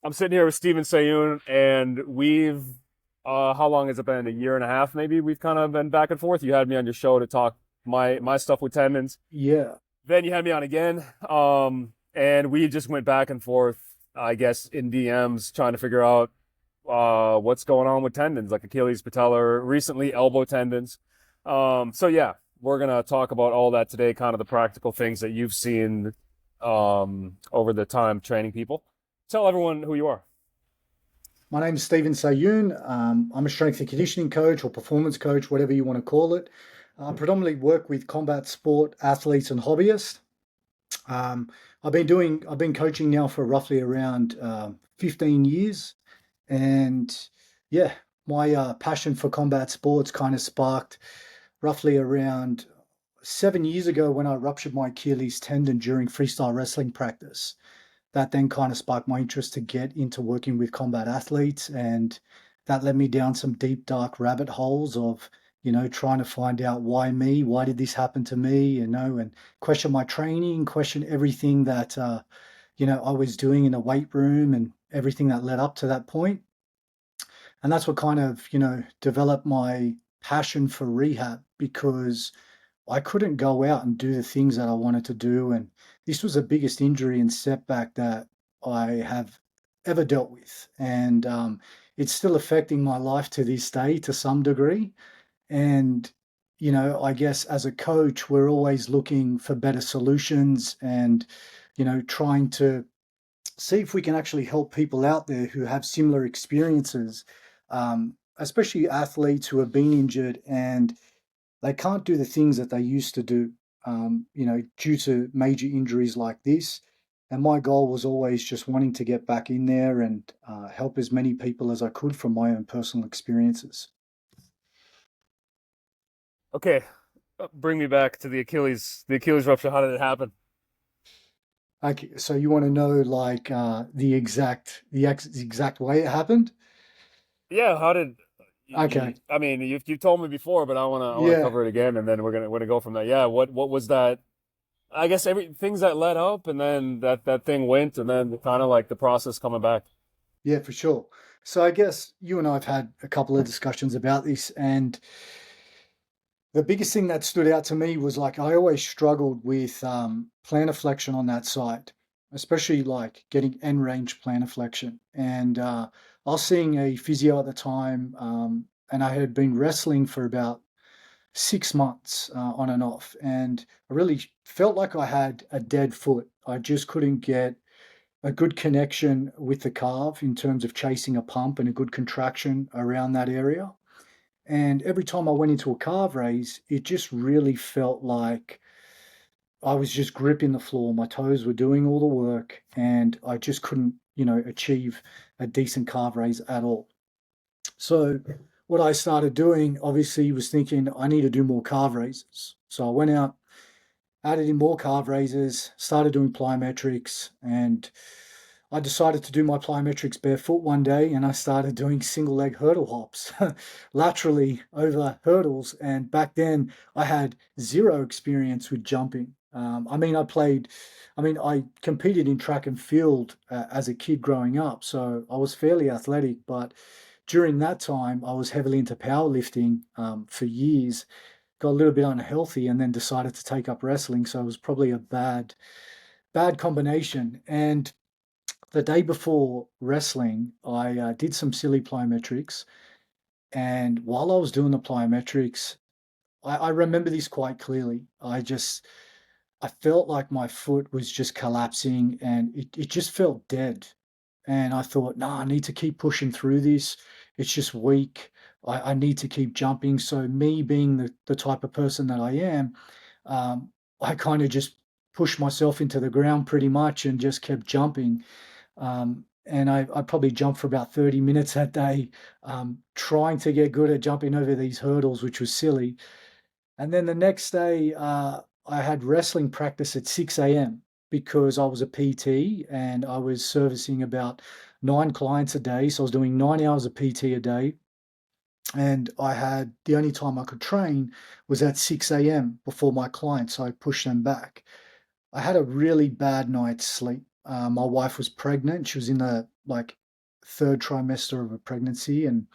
I'm sitting here with Steven Sahyoun, and we've, how long has it been? A year and a half, maybe? We've kind of been back and forth. You had me on your show to talk my stuff with tendons. Yeah. Then you had me on again, and we just went back and forth, I guess, in DMs trying to figure out what's going on with tendons, like Achilles, Patellar, recently elbow tendons. So yeah, we're gonna talk about all that today, kind of the practical things that you've seen over the time training people. Tell everyone who you are. My name is Stephen Sahyoun. I'm a strength and conditioning coach or performance coach, whatever you want to call it. I predominantly work with combat sport athletes and hobbyists. Um, I've been coaching now for roughly around 15 years, and yeah, my passion for combat sports kind of sparked roughly around 7 years ago when I ruptured my Achilles tendon during freestyle wrestling practice. That then kind of sparked my interest to get into working with combat athletes. And that led me down some deep, dark rabbit holes of, trying to find out why me, why did this happen to me, and question my training, question everything that, I was doing in the weight room and everything that led up to that point. And that's what kind of, developed my passion for rehab because I couldn't go out and do the things that I wanted to do. And this was the biggest injury and setback that I have ever dealt with. And it's still affecting my life to this day to some degree. And, I guess as a coach, we're always looking for better solutions and, trying to see if we can actually help people out there who have similar experiences, especially athletes who have been injured and they can't do the things that they used to do, due to major injuries like this. And my goal was always just wanting to get back in there and help as many people as I could from my own personal experiences. Okay, bring me back to the Achilles rupture. How did it happen? Okay, so you want to know like the exact way it happened? Yeah, how did Okay, I mean, you told me before, but I wanna yeah, cover it again, and then we're gonna go from there. Yeah, what was that? I guess every things that led up, and then that thing went, and then kind of like the process coming back. yeah, for sure. So I guess you and I have had a couple of discussions about this, and the biggest thing that stood out to me was like I always struggled with plantar flexion on that side, especially like getting end range plantar flexion. And I was seeing a physio at the time, and I had been wrestling for about 6 months on and off, and I really felt like I had a dead foot. I just couldn't get a good connection with the calf in terms of chasing a pump and a good contraction around that area. And every time I went into a calf raise, it just really felt like I was just gripping the floor. My toes were doing all the work, and I just couldn't, achieve a decent calf raise at all. So, what I started doing, obviously, was thinking I need to do more calf raises. So I went out, added in more calf raises, started doing plyometrics, and I decided to do my plyometrics barefoot one day and I started doing single leg hurdle hops laterally over hurdles. And back then I had zero experience with jumping. I competed in track and field as a kid growing up, so I was fairly athletic. But during that time, I was heavily into powerlifting for years, got a little bit unhealthy, and then decided to take up wrestling. So it was probably a bad combination. And the day before wrestling, I did some silly plyometrics. And while I was doing the plyometrics, I remember this quite clearly. I felt like my foot was just collapsing and it just felt dead. And I thought, no, I need to keep pushing through this. It's just weak. I need to keep jumping. So, me being the type of person that I am, I kind of just pushed myself into the ground pretty much and just kept jumping. And I probably jumped for about 30 minutes that day, trying to get good at jumping over these hurdles, which was silly. And then the next day, I had wrestling practice at 6 a.m. because I was a PT and I was servicing about 9 clients a day. So I was doing 9 hours of PT a day. And I had the only time I could train was at 6 a.m. before my clients. So I pushed them back. I had a really bad night's sleep. My wife was pregnant. She was in the like third trimester of a pregnancy, and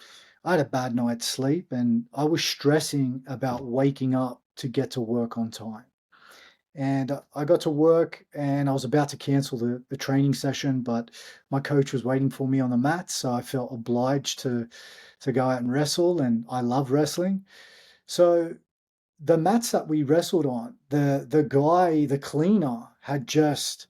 I had a bad night's sleep, and I was stressing about waking up to get to work on time. And I got to work and I was about to cancel the training session, but my coach was waiting for me on the mat. So I felt obliged to go out and wrestle. And I love wrestling. So the mats that we wrestled on, the guy, the cleaner, had just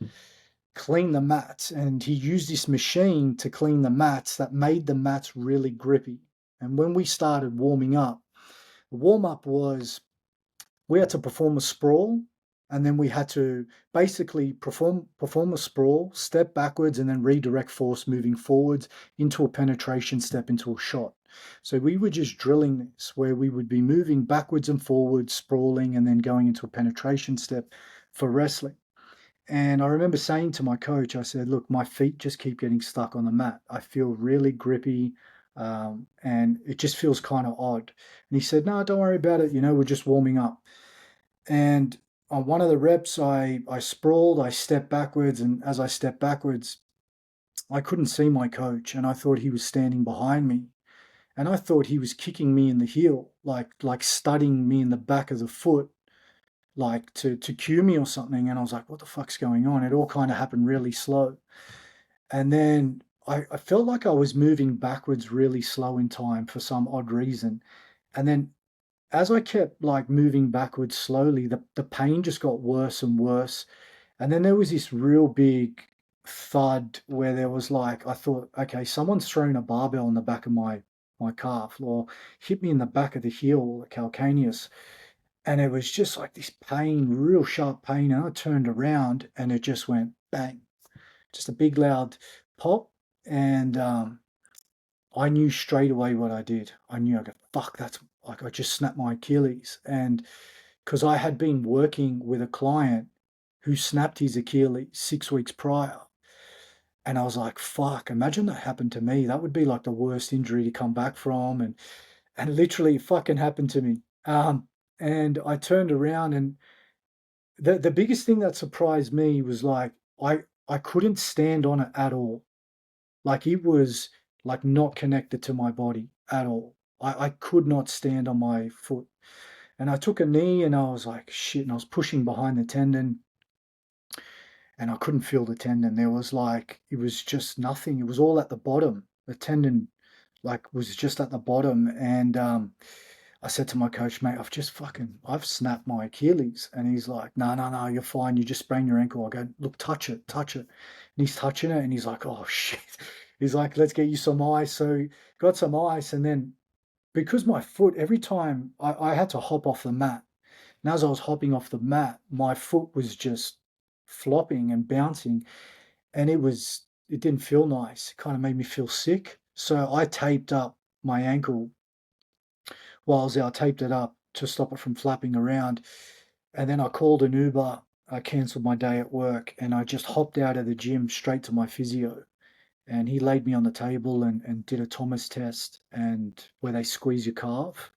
cleaned the mats, and he used this machine to clean the mats that made the mats really grippy. And when we started warming up, the warm up was we had to perform a sprawl, and then we had to basically perform a sprawl, step backwards, and then redirect force moving forwards into a penetration step into a shot. So we were just drilling this where we would be moving backwards and forwards, sprawling, and then going into a penetration step for wrestling. And I remember saying to my coach, I said, look, my feet just keep getting stuck on the mat. I feel really grippy, and it just feels kind of odd. And he said, no, don't worry about it. We're just warming up. And on one of the reps, I sprawled, I stepped backwards, and as I stepped backwards, I couldn't see my coach, and I thought he was standing behind me, and I thought he was kicking me in the heel, like studding me in the back of the foot, like to cue me or something. And I was like, what the fuck's going on? It all kind of happened really slow, and then I felt like I was moving backwards really slow in time for some odd reason, and then as I kept like moving backwards slowly, the pain just got worse and worse. And then there was this real big thud where there was like, I thought, okay, someone's thrown a barbell in the back of my calf or hit me in the back of the heel, the calcaneus. And it was just like this pain, real sharp pain. And I turned around and it just went bang, just a big loud pop. And I knew straight away what I did. I knew I go, fuck, that's like I just snapped my Achilles. And because I had been working with a client who snapped his Achilles 6 weeks prior. And I was like, fuck, imagine that happened to me. That would be like the worst injury to come back from. And literally it fucking happened to me. And I turned around, and the biggest thing that surprised me was like I couldn't stand on it at all. Like it was like not connected to my body at all. I could not stand on my foot. And I took a knee and I was like, shit. And I was pushing behind the tendon and I couldn't feel the tendon. There was like, it was just nothing. It was all at the bottom. The tendon like was just at the bottom. And I said to my coach, mate, I've snapped my Achilles. And he's like, no, no, no, you're fine. You just sprained your ankle. I go, look, touch it, touch it. And he's touching it and he's like, oh shit. He's like, let's get you some ice. So got some ice. And then because my foot, every time I had to hop off the mat, and as I was hopping off the mat, my foot was just flopping and bouncing, and it didn't feel nice. It kind of made me feel sick. So I taped up my ankle while I was there. I taped it up to stop it from flapping around. And then I called an Uber. I cancelled my day at work and I just hopped out of the gym straight to my physio. And he laid me on the table and did a Thomas test and where they squeeze your calf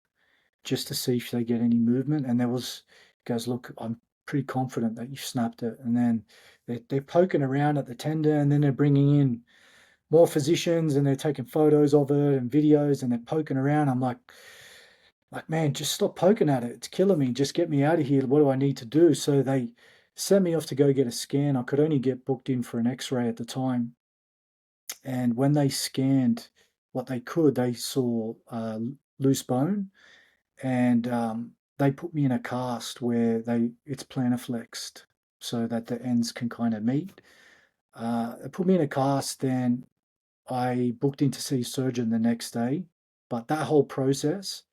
just to see if they get any movement. And goes, look, I'm pretty confident that you've snapped it. And then they're poking around at the tendon, and then they're bringing in more physicians and they're taking photos of it and videos and they're poking around. I'm like, man, just stop poking at it. It's killing me. Just get me out of here. What do I need to do? So they sent me off to go get a scan. I could only get booked in for an x-ray at the time. And when they scanned what they could, they saw loose bone, and they put me in a cast where it's plantarflexed so that the ends can kind of meet. They put me in a cast, then I booked in to see a surgeon the next day. But that whole process,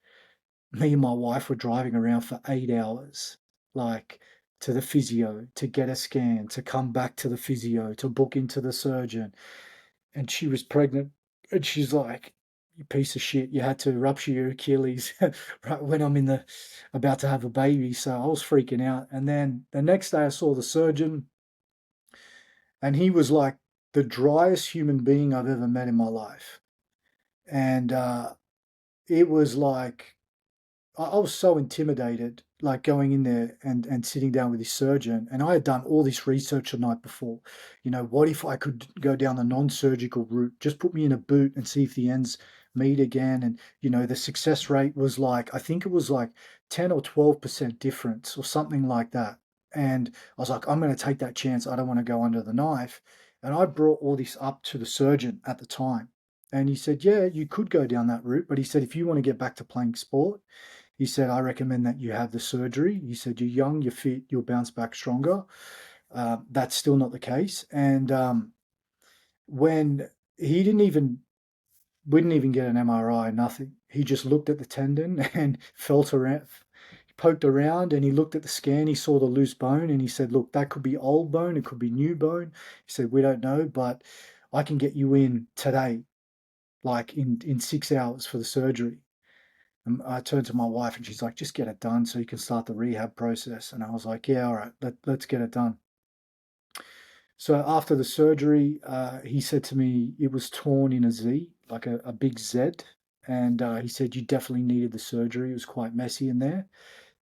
me and my wife were driving around for 8 hours, like to the physio, to get a scan, to come back to the physio, to book into the surgeon. And she was pregnant. And she's like, you piece of shit, you had to rupture your Achilles right when I'm about to have a baby. So I was freaking out. And then the next day I saw the surgeon, and he was like the driest human being I've ever met in my life. And it was like I was so intimidated, like going in there and sitting down with this surgeon. And I had done all this research the night before. What if I could go down the non-surgical route? Just put me in a boot and see if the ends meet again. And, the success rate was like, I think it was like 10 or 12% difference or something like that. And I was like, I'm going to take that chance. I don't want to go under the knife. And I brought all this up to the surgeon at the time. And he said, yeah, you could go down that route. But he said, if you want to get back to playing sport, he said, I recommend that you have the surgery. He said, you're young, you're fit, you'll bounce back stronger. That's still not the case. And when he wouldn't even get an MRI, nothing. He just looked at the tendon and felt around, poked around, and he looked at the scan. He saw the loose bone and he said, look, that could be old bone, it could be new bone. He said, we don't know, but I can get you in today, like in 6 hours for the surgery. And I turned to my wife and she's like, just get it done so you can start the rehab process. And I was like, yeah, all right, let's get it done. So after the surgery, he said to me it was torn in a Z, like a big Z. And he said you definitely needed the surgery. It was quite messy in there.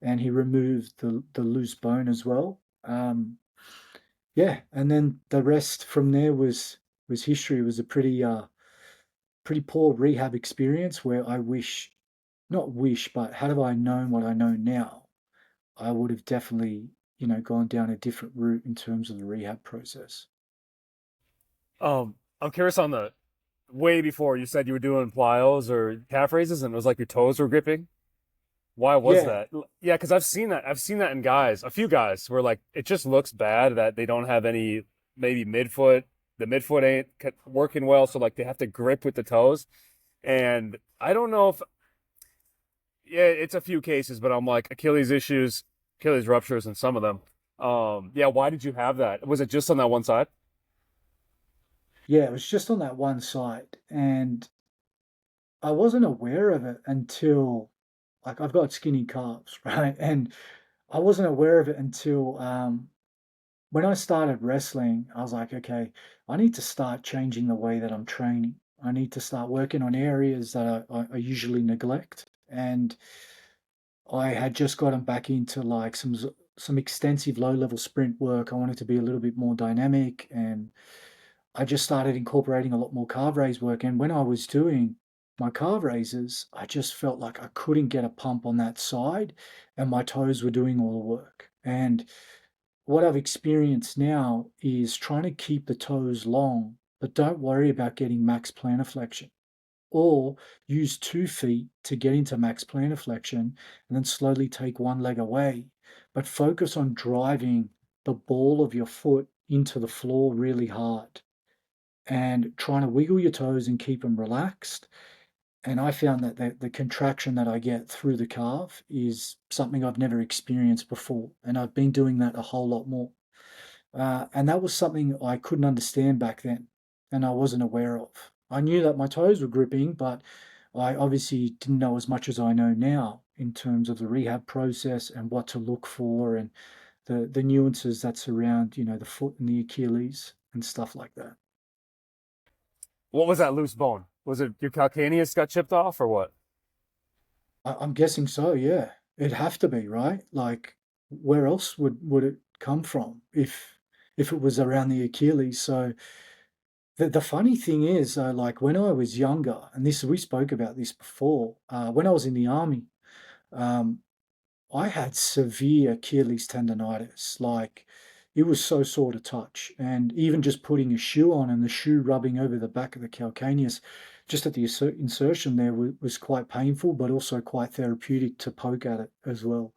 And he removed the loose bone as well. Yeah, and then the rest from there was history. It was a pretty poor rehab experience where I wish, not wish, but had I known what I know now, I would have definitely, gone down a different route in terms of the rehab process. I'm curious on the way before you said you were doing plyos or calf raises and it was like your toes were gripping. Why was Yeah, that? Yeah, because I've seen that. I've seen that in guys, a few guys, where like it just looks bad that they don't have any maybe midfoot. The midfoot ain't working well, so like they have to grip with the toes. And I don't know if yeah, it's a few cases, but I'm like Achilles issues, Achilles ruptures, and some of them. Yeah, why did you have that? Was it just on that one side? yeah, it was just on that one side. And I wasn't aware of it until, like, I've got skinny calves, right? And I wasn't aware of it until when I started wrestling, I was like, okay, I need to start changing the way that I'm training. I need to start working on areas that I usually neglect. And I had just gotten back into like some extensive low level sprint work. I wanted to be a little bit more dynamic, and I just started incorporating a lot more calf raise work. And when I was doing my calf raises, I just felt like I couldn't get a pump on that side, and my toes were doing all the work. And what I've experienced now is trying to keep the toes long, but don't worry about getting max plantar flexion, or use 2 feet to get into max plantar flexion and then slowly take one leg away. But focus on driving the ball of your foot into the floor really hard and trying to wiggle your toes and keep them relaxed. And I found that the contraction that I get through the calf is something I've never experienced before. And I've been doing that a whole lot more. And that was something I couldn't understand back then and I wasn't aware of. I knew that my toes were gripping, but I obviously didn't know as much as I know now in terms of the rehab process and what to look for and the nuances that surround, the foot and the Achilles and stuff like that. What was that loose bone? Was it your calcaneus got chipped off or what? I'm guessing so, yeah. It'd have to be, right? Like, where else would it come from if it was around the Achilles? So the funny thing is, like when I was younger, and this we spoke about this before, when I was in the army, um, I had severe Achilles tendonitis. Like it was so sore to touch, and even just putting a shoe on and the shoe rubbing over the back of the calcaneus, just at the insertion there was quite painful, but also quite therapeutic to poke at it as well.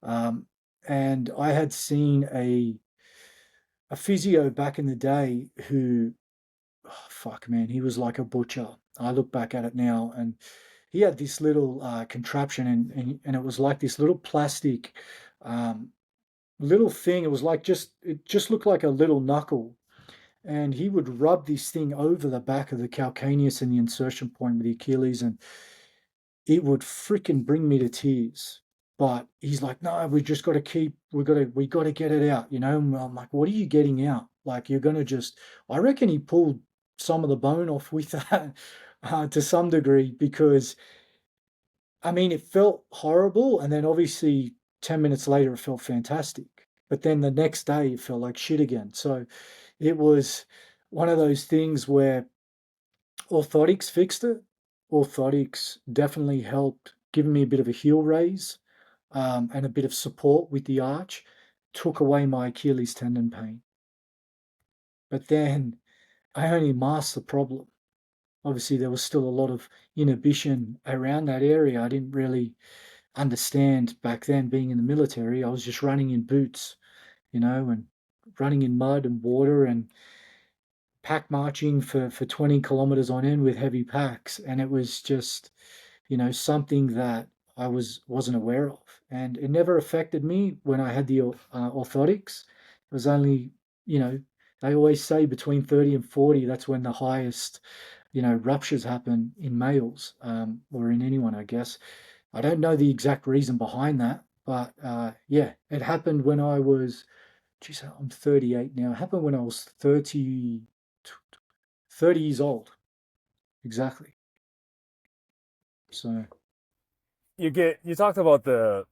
Um, and I had seen a physio back in the day who, oh, fuck man, he was like a butcher. I look back at it now, and he had this little contraption, and it was like this little plastic um, little thing. It was like it just looked like a little knuckle, and he would rub this thing over the back of the calcaneus and the insertion point with the Achilles, and it would freaking bring me to tears. But he's like, no, we just got to keep, we got to get it out, And I'm like, what are you getting out? Like, you're going to just, I reckon he pulled some of the bone off with that to some degree because I mean, it felt horrible, and then obviously 10 minutes later, it felt fantastic. But then the next day, it felt like shit again. So it was one of those things where orthotics fixed it. Orthotics definitely helped giving me a bit of a heel raise and a bit of support with the arch, took away my Achilles tendon pain. But then I only masked the problem. Obviously, there was still a lot of inhibition around that area. I didn't really understand back then being in the military. I was just running in boots, and running in mud and water and pack marching for 20 kilometers on end with heavy packs. And it was just, something that wasn't aware of. And it never affected me when I had the orthotics. It was only, you know, they always say between 30 and 40, that's when the highest, ruptures happen in males, or in anyone, I guess. I don't know the exact reason behind that, but yeah, it happened when I was, geez, I'm 38 now. It happened when I was 30 years old, exactly. So, You talked about the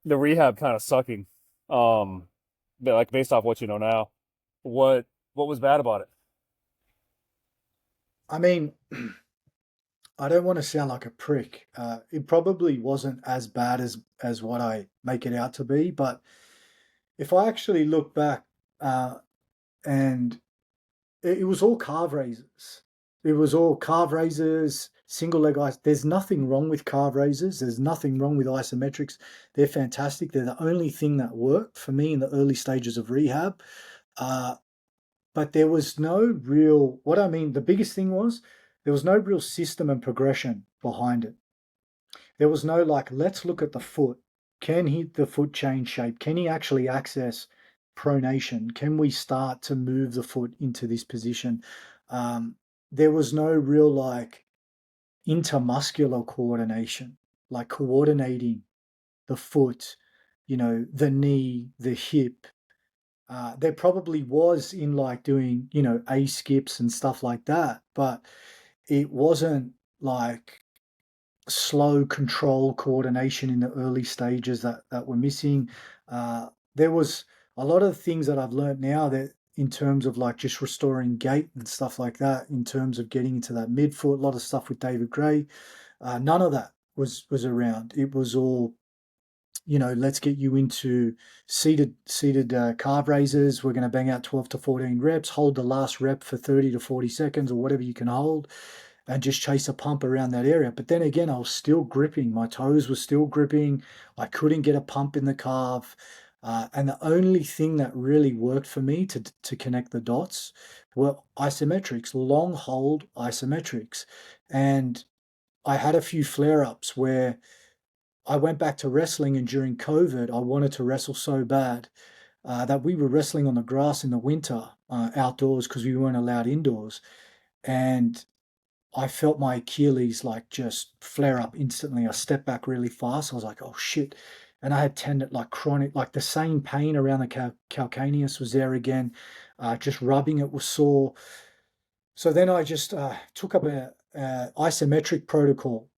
rehab kind of sucking, um, but like based off what you know now, what what was bad about it? I mean, I don't want to sound like a prick. It probably wasn't as bad as what I make it out to be, but if I actually look back, and it was all calf raises. It was all calf raises, single leg ice. There's nothing wrong with calf raises. There's nothing wrong with isometrics. They're fantastic. They're the only thing that worked for me in the early stages of rehab. Uh, but there was no real, what I mean, the biggest thing was there was no real system and progression behind it. There was no like, let's look at the foot. Can the foot change shape? Can he actually access pronation? Can we start to move the foot into this position? Um, there was no real like intermuscular coordination, like coordinating the foot, the knee, the hip. There probably was in like doing, A skips and stuff like that, but it wasn't like slow control coordination in the early stages that were missing. There was a lot of things that I've learned now that in terms of like just restoring gait and stuff like that, in terms of getting into that midfoot, a lot of stuff with David Gray. None of that was around. It was all, let's get you into seated calf raises. We're going to bang out 12 to 14 reps, hold the last rep for 30 to 40 seconds or whatever you can hold, and just chase a pump around that area. But then again, I was still gripping. My toes were still gripping. I couldn't get a pump in the calf. And the only thing that really worked for me to connect the dots were isometrics, long hold isometrics. And I had a few flare ups where I went back to wrestling, and during COVID, I wanted to wrestle so bad that we were wrestling on the grass in the winter, outdoors, because we weren't allowed indoors. And I felt my Achilles like just flare up instantly. I stepped back really fast. I was like, oh shit. And I had tendon, like chronic, like the same pain around the calcaneus was there again. Just rubbing it was sore. So then I just took up a isometric protocol.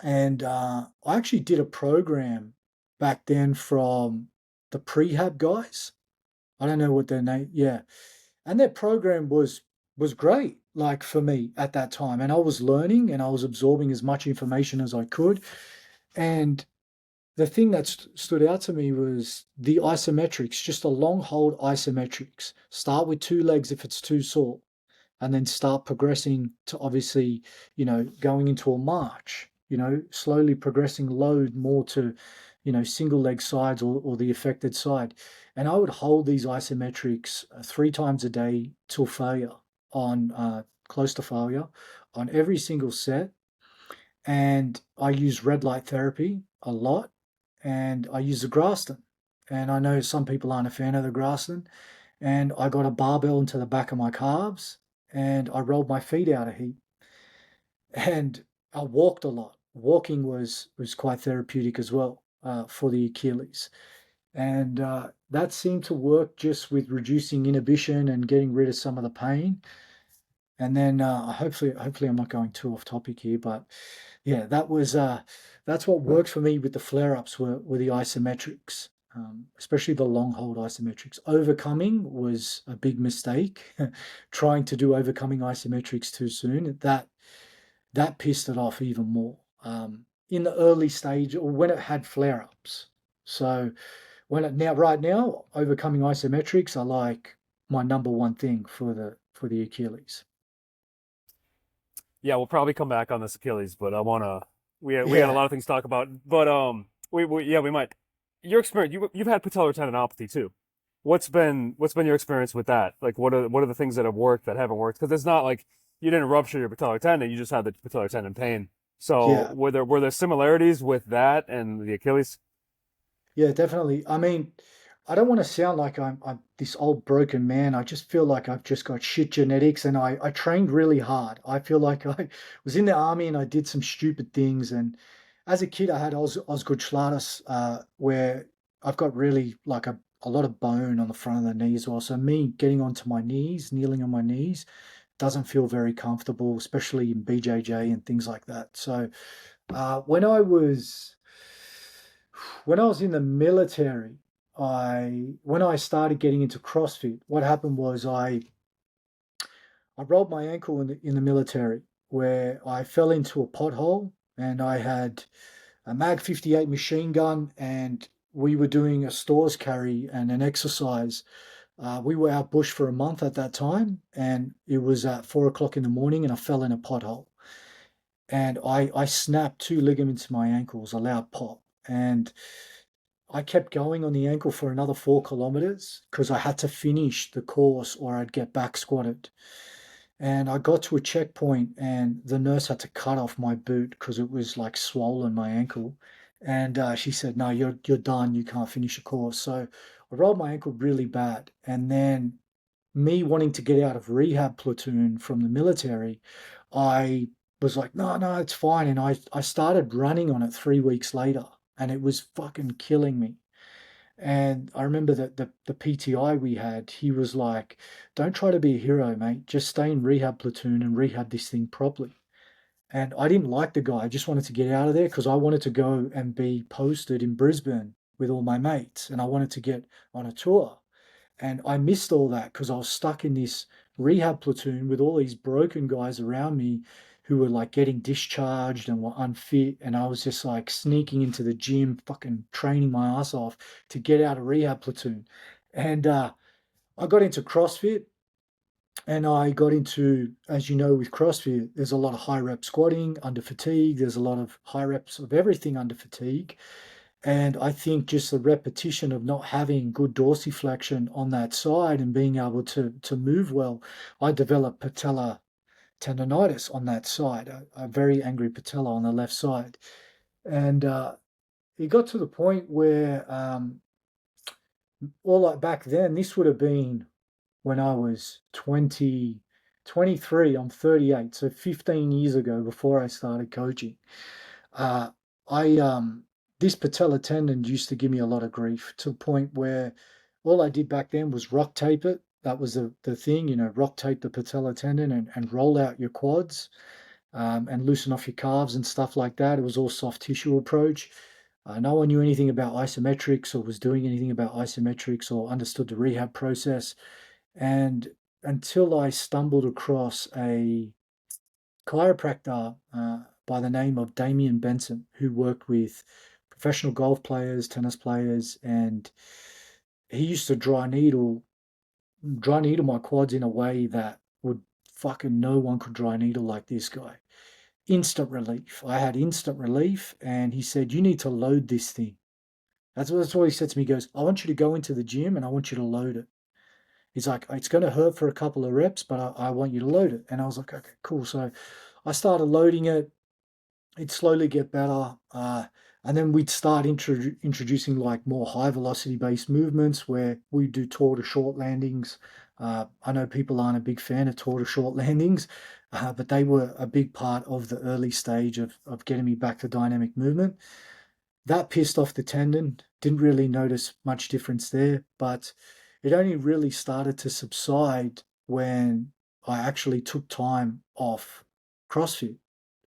And I actually did a program back then from the prehab guys. I don't know what their name, yeah. And their program was great, like for me at that time. And I was learning and I was absorbing as much information as I could. And the thing that stood out to me was the isometrics, just a long hold isometrics. Start with two legs if it's too sore, and then start progressing to obviously, going into a march, slowly progressing load more to, single leg sides or the affected side. And I would hold these isometrics 3 times a day till failure, on close to failure, on every single set. And I use red light therapy a lot, and I use the Graston. And I know some people aren't a fan of the Graston. And I got a barbell into the back of my calves, and I rolled my feet out of heat. And I walked a lot. Walking was quite therapeutic as well, for the Achilles. And that seemed to work just with reducing inhibition and getting rid of some of the pain. And then hopefully I'm not going too off topic here, but yeah, that's what worked for me with the flare-ups were the isometrics, especially the long hold isometrics. Overcoming was a big mistake. Trying to do overcoming isometrics too soon, that pissed it off even more. In the early stage or when it had flare-ups. So right now, overcoming isometrics are like my number one thing for the Achilles. Yeah, we'll probably come back on this Achilles, but I wanna we got a Yeah, lot of things to talk about. But we yeah, we might. Your experience, you've had patellar tendinopathy too. What's been your experience with that? Like what are the things that have worked that haven't worked? Because it's not like you didn't rupture your patellar tendon, you just had the patellar tendon pain. So yeah, were there similarities with that and the Achilles? yeah, definitely. I mean, I don't want to sound like I'm this old broken man. I just feel like I've just got shit genetics and I trained really hard. I feel like I was in the army and I did some stupid things. And as a kid, I had Osgood-Schlattis, where I've got really like a lot of bone on the front of the knee as well. So me getting onto my knees, kneeling on my knees, doesn't feel very comfortable, especially in BJJ and things like that. So when I was in the military, I when I started getting into CrossFit, what happened was I rolled my ankle in the military where I fell into a pothole and I had a Mag 58 machine gun and we were doing a stores carry and an exercise. We were out bush for a month at that time and it was at 4 o'clock in the morning and I fell in a pothole and I snapped two ligaments in my ankles, a loud pop. And I kept going on the ankle for another 4 kilometers because I had to finish the course or I'd get back squatted. And I got to a checkpoint and the nurse had to cut off my boot because it was like swollen my ankle. And she said, "No, you're done. You can't finish the course." So I rolled my ankle really bad. And then me wanting to get out of rehab platoon from the military, I was like, "No, no, it's fine." And I started running on it 3 weeks later, and it was fucking killing me. And I remember that the PTI we had, he was like, "Don't try to be a hero, mate. Just stay in rehab platoon and rehab this thing properly." And I didn't like the guy. I just wanted to get out of there because I wanted to go and be posted in Brisbane with all my mates and I wanted to get on a tour. And I missed all that because I was stuck in this rehab platoon with all these broken guys around me who were like getting discharged and were unfit. And I was just like sneaking into the gym, fucking training my ass off to get out of rehab platoon. And I got into CrossFit and I got into, as you know, with CrossFit, there's a lot of high rep squatting under fatigue. There's a lot of high reps of everything under fatigue. And I think just the repetition of not having good dorsiflexion on that side and being able to move well, I developed patellar tendonitis on that side, a very angry patella on the left side. And it got to the point where all like back then, this would have been when I was 23. I'm 38, so 15 years ago before I started coaching. Uh, I This patella tendon used to give me a lot of grief to the point where all I did back then was rock tape it. That was the thing, rock tape the patella tendon and roll out your quads and loosen off your calves and stuff like that. It was all soft tissue approach. No one knew anything about isometrics or was doing anything about isometrics or understood the rehab process. And until I stumbled across a chiropractor by the name of Damien Benson, who worked with professional golf players, tennis players, and he used to dry needle my quads in a way that would fucking no one could dry needle like this guy. Instant relief. I had instant relief, and he said, "You need to load this thing." That's what he said to me. He goes, "I want you to go into the gym and I want you to load it." He's like, "It's going to hurt for a couple of reps, but I want you to load it." And I was like, "Okay, cool." So I started loading it. It'd slowly get better. And then we'd start introducing like more high velocity based movements where we do tall to short landings. I know people aren't a big fan of tall to short landings, but they were a big part of the early stage of getting me back to dynamic movement. That pissed off the tendon. Didn't really notice much difference there, but it only really started to subside when I actually took time off CrossFit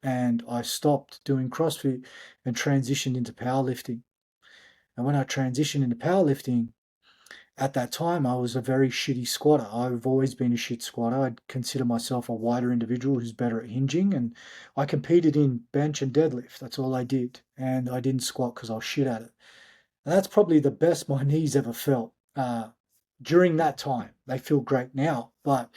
and I stopped doing CrossFit and transitioned into powerlifting. And when I transitioned into powerlifting, at that time, I was a very shitty squatter. I've always been a shit squatter. I'd consider myself a wider individual who's better at hinging, and I competed in bench and deadlift. That's all I did, and I didn't squat because I was shit at it. And that's probably the best my knees ever felt during that time. They feel great now, but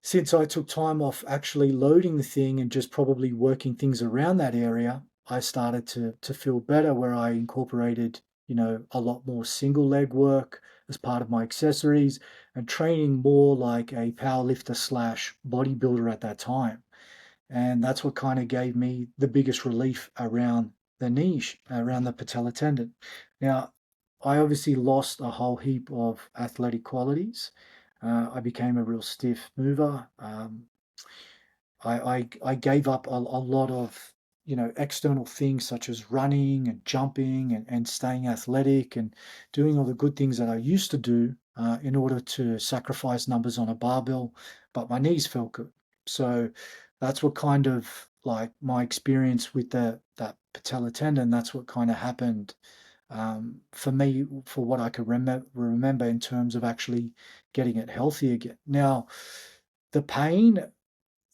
since I took time off actually loading the thing and just probably working things around that area, I started to feel better where I incorporated, a lot more single leg work as part of my accessories and training more like a powerlifter slash bodybuilder at that time. And that's what kind of gave me the biggest relief around the niche, around the patellar tendon. Now, I obviously lost a whole heap of athletic qualities. I became a real stiff mover. I gave up a lot of external things such as running and jumping and staying athletic and doing all the good things that I used to do in order to sacrifice numbers on a barbell, but my knees felt good. So that's what kind of like my experience with that patellar tendon. That's what kind of happened for me for what I could remember in terms of actually getting it healthy again. Now, the pain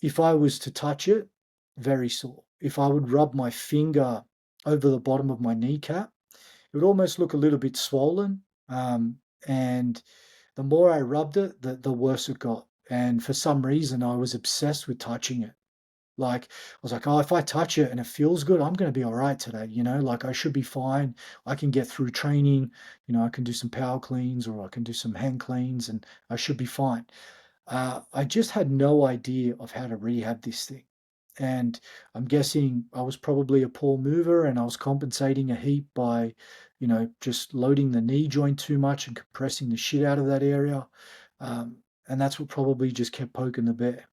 if I was to touch it, very sore. If I would rub my finger over the bottom of my kneecap, it would almost look a little bit swollen. And the more I rubbed it, the worse it got. And for some reason, I was obsessed with touching it. Like, I was like, oh, if I touch it and it feels good, I'm going to be all right today. Like I should be fine. I can get through training. I can do some power cleans or I can do some hand cleans and I should be fine. I just had no idea of how to rehab this thing. And I'm guessing I was probably a poor mover and I was compensating a heap by, just loading the knee joint too much and compressing the shit out of that area. And that's what probably just kept poking the bear.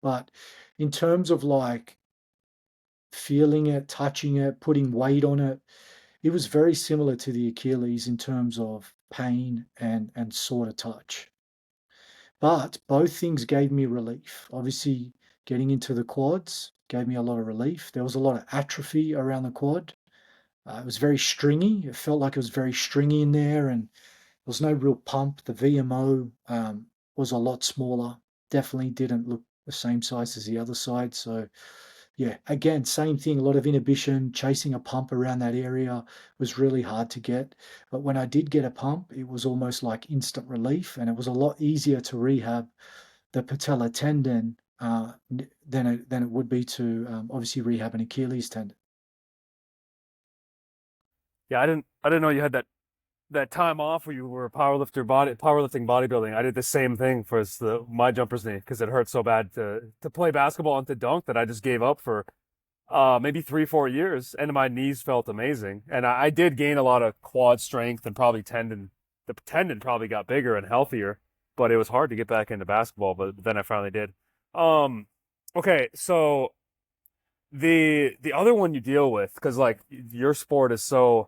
But in terms of like feeling it, touching it, putting weight on it, it was very similar to the Achilles in terms of pain and sort of touch. But both things gave me relief. Obviously, getting into the quads gave me a lot of relief. There was a lot of atrophy around the quad. It was very stringy. It felt like it was very stringy in there, and there was no real pump. The VMO was a lot smaller. Definitely didn't look the same size as the other side. So, yeah, again, same thing. A lot of inhibition. Chasing a pump around that area was really hard to get. But when I did get a pump, it was almost like instant relief, and it was a lot easier to rehab the patellar tendon than it would be to obviously rehab an Achilles tendon. Yeah, I didn't know you had that time off where you were a powerlifting bodybuilding. I did the same thing for my jumper's knee because it hurt so bad to play basketball and to dunk that I just gave up for maybe 3 4 years, and my knees felt amazing. And I did gain a lot of quad strength and probably tendon. The tendon probably got bigger and healthier, but it was hard to get back into basketball. But then I finally did. Um, okay, so the other one you deal with because like your sport is so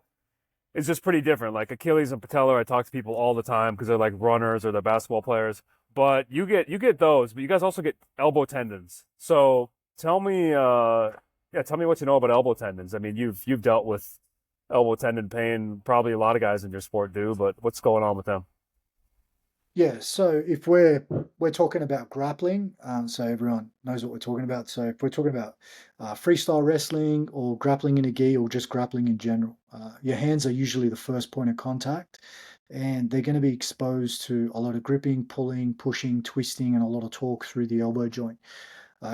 it's just pretty different. Like Achilles and Patellar, I talk to people all the time because they're like runners or they're basketball players. But you get those, but you guys also get elbow tendons. So tell me what you know about elbow tendons. I mean, you've dealt with elbow tendon pain. Probably a lot of guys in your sport do, but what's going on with them? Yeah, so if we're talking about grappling, so everyone knows what we're talking about. So if we're talking about freestyle wrestling or grappling in a gi or just grappling in general, your hands are usually the first point of contact, and they're going to be exposed to a lot of gripping, pulling, pushing, twisting, and a lot of torque through the elbow joint.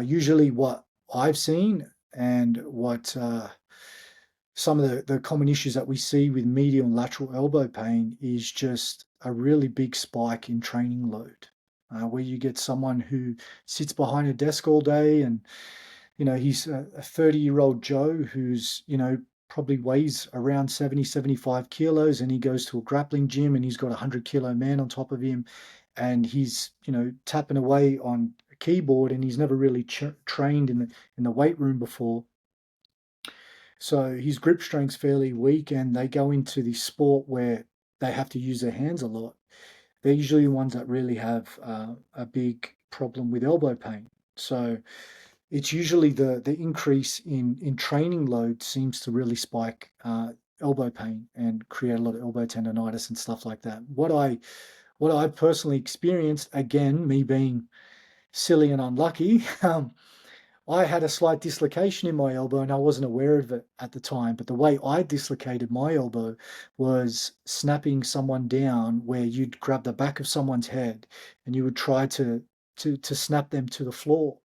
Usually, what I've seen and what some of the common issues that we see with medial and lateral elbow pain is just a really big spike in training load, where you get someone who sits behind a desk all day and, he's a 30-year-old Joe who's, probably weighs around 70, 75 kilos and he goes to a grappling gym and he's got a 100-kilo man on top of him and he's, tapping away on a keyboard and he's never really trained in the weight room before, so his grip strength's fairly weak, and they go into the sport where they have to use their hands a lot. They're usually the ones that really have a big problem with elbow pain. So it's usually the increase in training load seems to really spike elbow pain and create a lot of elbow tendonitis and stuff like that. What I personally experienced, again, me being silly and unlucky, I had a slight dislocation in my elbow and I wasn't aware of it at the time. But the way I dislocated my elbow was snapping someone down, where you'd grab the back of someone's head and you would try to snap them to the floor.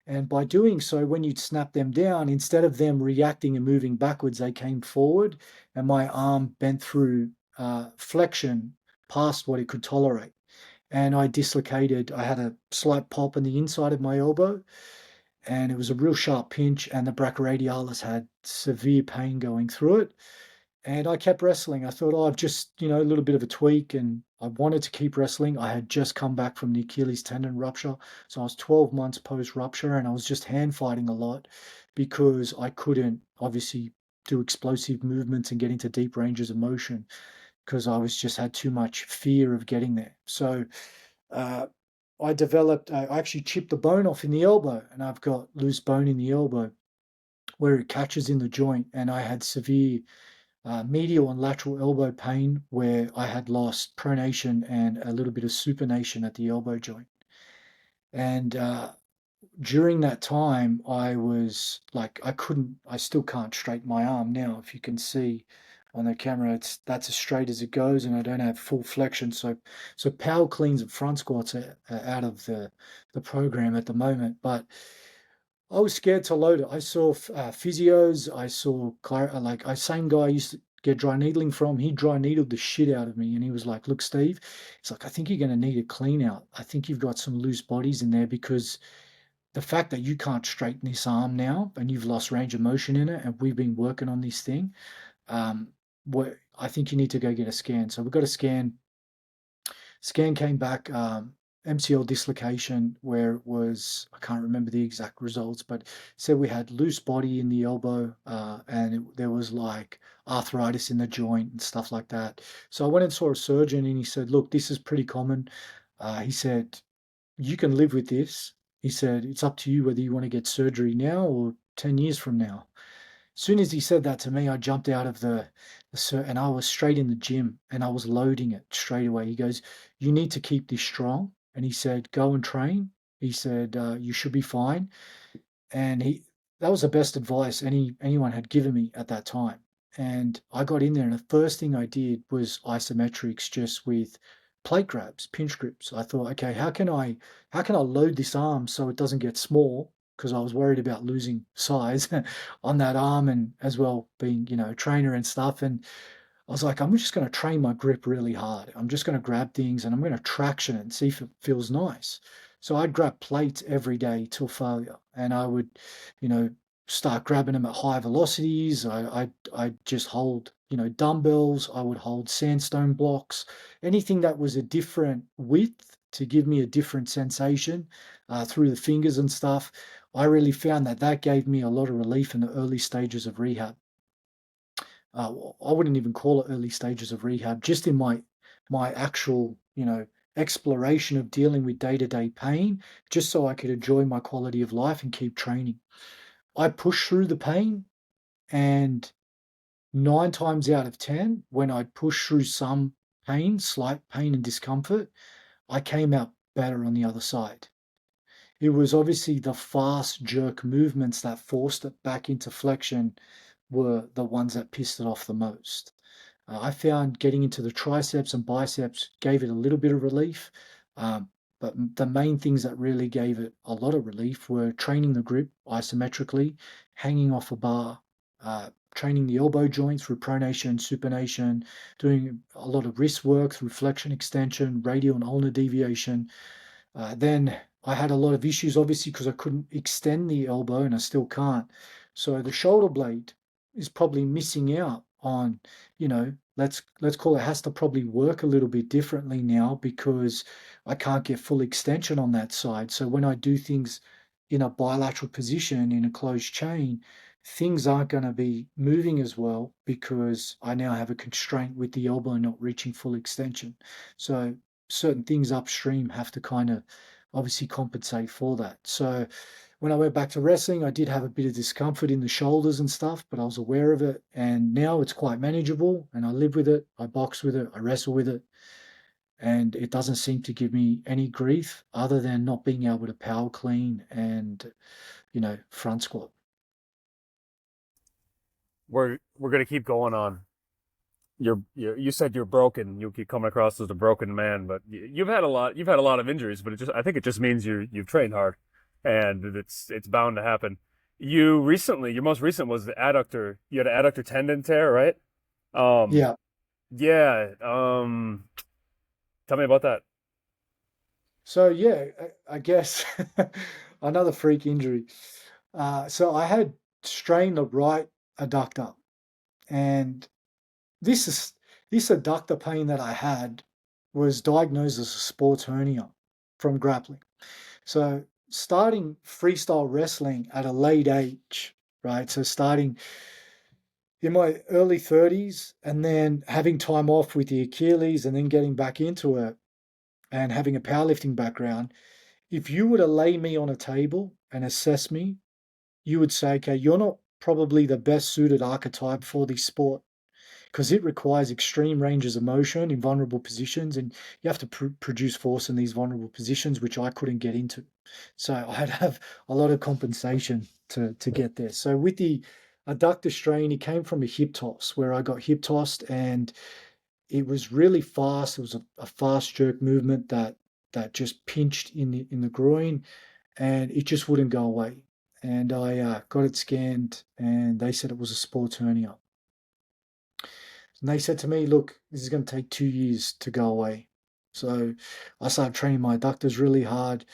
And by doing so, when you'd snap them down, instead of them reacting and moving backwards, they came forward, and my arm bent through flexion past what it could tolerate. And I dislocated, I had a slight pulp on the inside of my elbow, and it was a real sharp pinch, and the brachioradialis had severe pain going through it. And I kept wrestling. I thought, oh, I've just, a little bit of a tweak, and I wanted to keep wrestling. I had just come back from the Achilles tendon rupture. So I was 12 months post rupture, and I was just hand fighting a lot because I couldn't obviously do explosive movements and get into deep ranges of motion because I was just had too much fear of getting there. So uh, I actually chipped the bone off in the elbow, and I've got loose bone in the elbow where it catches in the joint, and I had severe medial and lateral elbow pain where I had lost pronation and a little bit of supination at the elbow joint. And during that time, I was like, I still can't straighten my arm now. If you can see on the camera, that's as straight as it goes, and I don't have full flexion. So power cleans and front squats are out of the program at the moment. But I was scared to load it. I saw physios. I saw like same guy I used to get dry needling from. He dry needled the shit out of me, and he was like, "Look, Steve, it's like I think you're going to need a clean out. I think you've got some loose bodies in there because the fact that you can't straighten this arm now and you've lost range of motion in it, and we've been working on this thing. What I think you need to go get a scan." So we got a scan. Scan came back, MCL dislocation, where it was, I can't remember the exact results, but said we had loose body in the elbow, and there was like arthritis in the joint and stuff like that. So I went and saw a surgeon, and he said, "Look, this is pretty common." He said, "You can live with this." He said, "It's up to you whether you want to get surgery now or 10 years from now." As soon as he said that to me, I jumped out of and I was straight in the gym and I was loading it straight away. He goes, "You need to keep this strong." And he said, "Go and train." He said, "You should be fine." And that was the best advice anyone had given me at that time. And I got in there, and the first thing I did was isometrics just with plate grabs, pinch grips. I thought, okay, how can I load this arm so it doesn't get small? Because I was worried about losing size on that arm, and as well being, a trainer and stuff. And I was like, I'm just going to train my grip really hard. I'm just going to grab things and I'm going to traction it and see if it feels nice. So I'd grab plates every day till failure, and I would, you know, start grabbing them at high velocities. I'd just hold, dumbbells. I would hold sandstone blocks, anything that was a different width to give me a different sensation through the fingers and stuff. I really found that gave me a lot of relief in the early stages of rehab. I wouldn't even call it early stages of rehab, just in my actual, exploration of dealing with day-to-day pain, just so I could enjoy my quality of life and keep training. I pushed through the pain, and 9 times out of 10, when I pushed through some pain, slight pain and discomfort, I came out better on the other side. It was obviously the fast jerk movements that forced it back into flexion were the ones that pissed it off the most. I found getting into the triceps and biceps gave it a little bit of relief, but the main things that really gave it a lot of relief were training the grip isometrically, hanging off a bar, training the elbow joint through pronation, supination, doing a lot of wrist work through flexion extension, radial and ulnar deviation. Then I had a lot of issues, obviously, because I couldn't extend the elbow, and I still can't. So the shoulder blade is probably missing out on, let's call it, has to probably work a little bit differently now because I can't get full extension on that side. So when I do things in a bilateral position in a closed chain, things aren't going to be moving as well because I now have a constraint with the elbow not reaching full extension. So certain things upstream have to kind of obviously compensate for that. So when I went back to wrestling, I did have a bit of discomfort in the shoulders and stuff, but I was aware of it. And now it's quite manageable and I live with it. I box with it. I wrestle with it. And it doesn't seem to give me any grief other than not being able to power clean and, front squat. We're gonna keep going on. You said you're broken. You keep coming across as a broken man, but you've had a lot of injuries. But I think it just means you've trained hard, and it's bound to happen. Your most recent was the adductor. You had an adductor tendon tear, right? Um, Yeah. yeah. Tell me about that. So, yeah, I guess another freak injury. So I had strained the right adductor, and this is this adductor pain that I had was diagnosed as a sports hernia from grappling. So starting freestyle wrestling at a late age, right? So starting in my early 30s and then having time off with the Achilles and then getting back into it and having a powerlifting background, if you were to lay me on a table and assess me, you would say, okay, you're not probably the best suited archetype for this sport because it requires extreme ranges of motion in vulnerable positions, and you have to produce force in these vulnerable positions, which I couldn't get into. So I'd have a lot of compensation to get there. So with the adductor strain, it came from a hip toss where I got hip tossed, and it was really fast. It was a fast jerk movement that just pinched in the groin, and it just wouldn't go away. And I got it scanned, and they said it was a sports hernia. And they said to me, look, this is going to take 2 years to go away. So I started training my adductors really hard.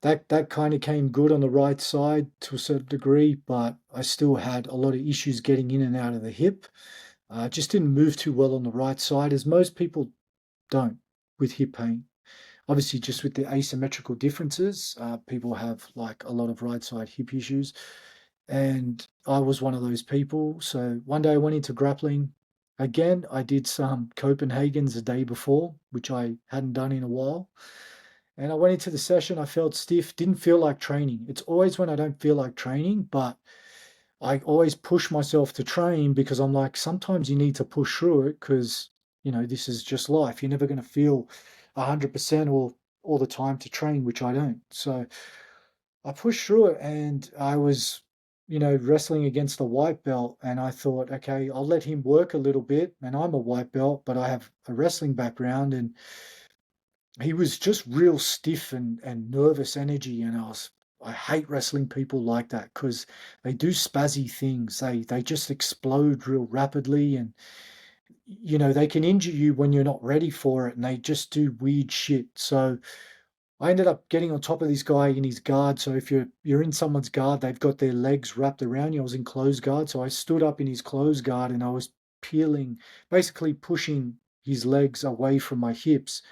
That kind of came good on the right side to a certain degree, but I still had a lot of issues getting in and out of the hip. Just didn't move too well on the right side, as most people don't with hip pain. Obviously, just with the asymmetrical differences, people have like a lot of right side hip issues. And I was one of those people. So one day I went into grappling. Again, I did some Copenhagen's the day before, which I hadn't done in a while. And I went into the session, I felt stiff, didn't feel like training. It's always when I don't feel like training, but I always push myself to train because I'm like, sometimes you need to push through it because, this is just life. You're never going to feel 100% all the time to train, which I don't. So I pushed through it and I was, wrestling against a white belt. And I thought, okay, I'll let him work a little bit. And I'm a white belt, but I have a wrestling background. And he was just real stiff and nervous energy. And I hate wrestling people like that because they do spazzy things. They just explode real rapidly and they can injure you when you're not ready for it and they just do weird shit. So I ended up getting on top of this guy in his guard. So if you're in someone's guard, they've got their legs wrapped around you. I was in closed guard, so I stood up in his closed guard and I was peeling, basically pushing his legs away from my hips.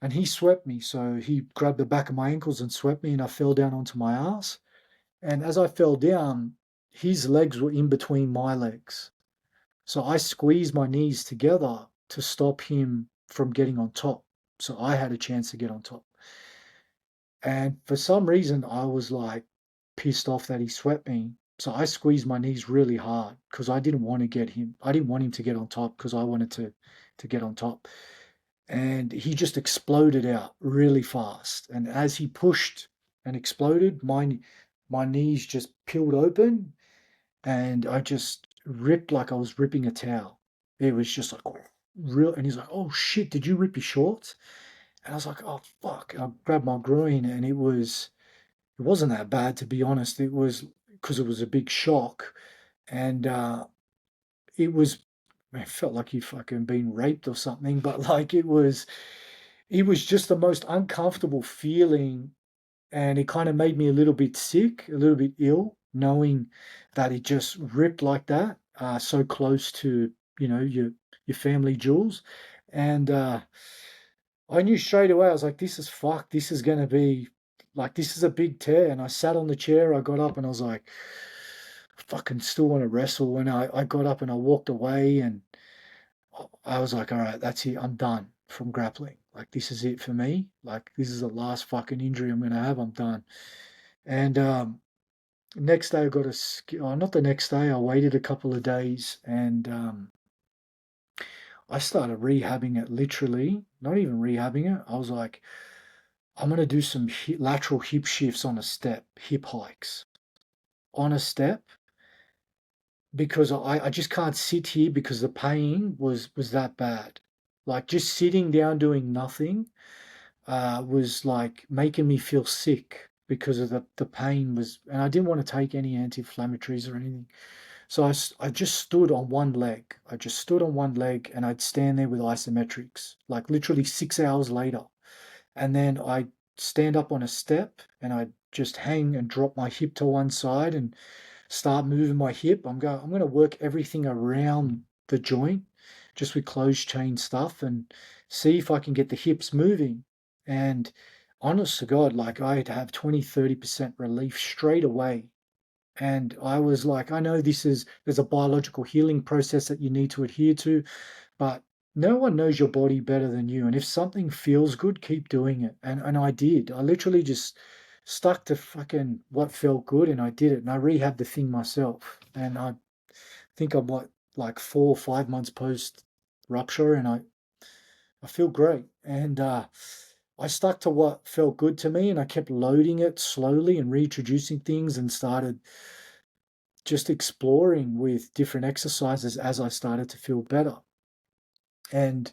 And he swept me. So he grabbed the back of my ankles and swept me, and I fell down onto my ass. And as I fell down, his legs were in between my legs. So I squeezed my knees together to stop him from getting on top. So I had a chance to get on top. And for some reason, I was like pissed off that he swept me. So I squeezed my knees really hard because I didn't want to get him. I didn't want him to get on top because I wanted to get on top. And he just exploded out really fast. And as he pushed and exploded, my knees just peeled open and I just ripped like I was ripping a towel. It was just like real. And he's like, "Oh shit, did you rip your shorts?" And I was like, "Oh fuck!" I grabbed my groin, and it wasn't that bad to be honest. It was because it was a big shock, and it was. It felt like you fucking been raped or something, but like it was just the most uncomfortable feeling, and it kind of made me a little bit sick, a little bit ill, knowing that it just ripped like that, so close to your family jewels, and I knew straight away. I was like, "This is fucked. This is gonna be like this is a big tear." And I sat on the chair. I got up and I was like, "I fucking still want to wrestle." And I got up and I walked away and I was like, "All right, that's it. I'm done from grappling." like this is it for me. Like this is the last fucking injury I'm gonna have. I'm done. And next day I got not the next day. I waited a couple of days and I started rehabbing it. Literally, not even rehabbing it. I was like, I'm gonna do some lateral hip shifts on a step, hip hikes on a step because I just can't sit here because the pain was that bad. Like just sitting down doing nothing was like making me feel sick because of the pain was, and I didn't want to take any anti-inflammatories or anything. So I just stood on one leg. I just stood on one leg and I'd stand there with isometrics, like literally 6 hours later. And then I'd stand up on a step and I'd just hang and drop my hip to one side and start moving my hip. I'm going to work everything around the joint just with closed chain stuff and see if I can get the hips moving. And honest to God, like I'd have 20-30% relief straight away. And I was like, I know there's a biological healing process that you need to adhere to, but no one knows your body better than you. And if something feels good, keep doing it. And I did. I literally just stuck to fucking what felt good and I did it. And I rehabbed the thing myself. And I think I'm like 4 or 5 months post rupture and I feel great. And I stuck to what felt good to me and I kept loading it slowly and reintroducing things and started just exploring with different exercises as I started to feel better. And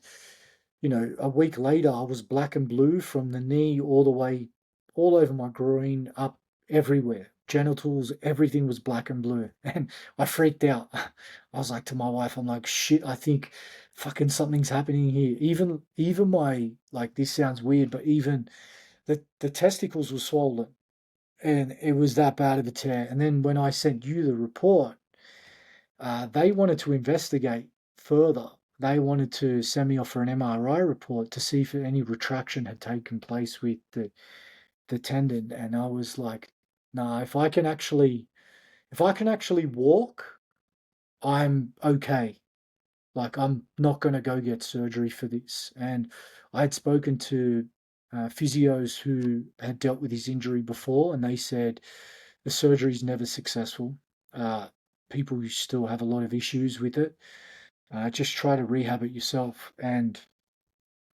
a week later, I was black and blue from the knee all the way, all over my groin, up everywhere. Genitals, everything was black and blue. And I freaked out. I was like to my wife, I'm like, shit, I think fucking something's happening here. Even my, like, this sounds weird, but even the testicles were swollen. And it was that bad of a tear. And then when I sent you the report, they wanted to investigate further. They wanted to send me off for an MRI report to see if any retraction had taken place with the tendon. And I was like, nah, if I can actually walk, I'm okay. Like I'm not gonna go get surgery for this. And I had spoken to physios who had dealt with his injury before, and they said the surgery is never successful. Uh, People still have a lot of issues with it. Just try to rehab it yourself. And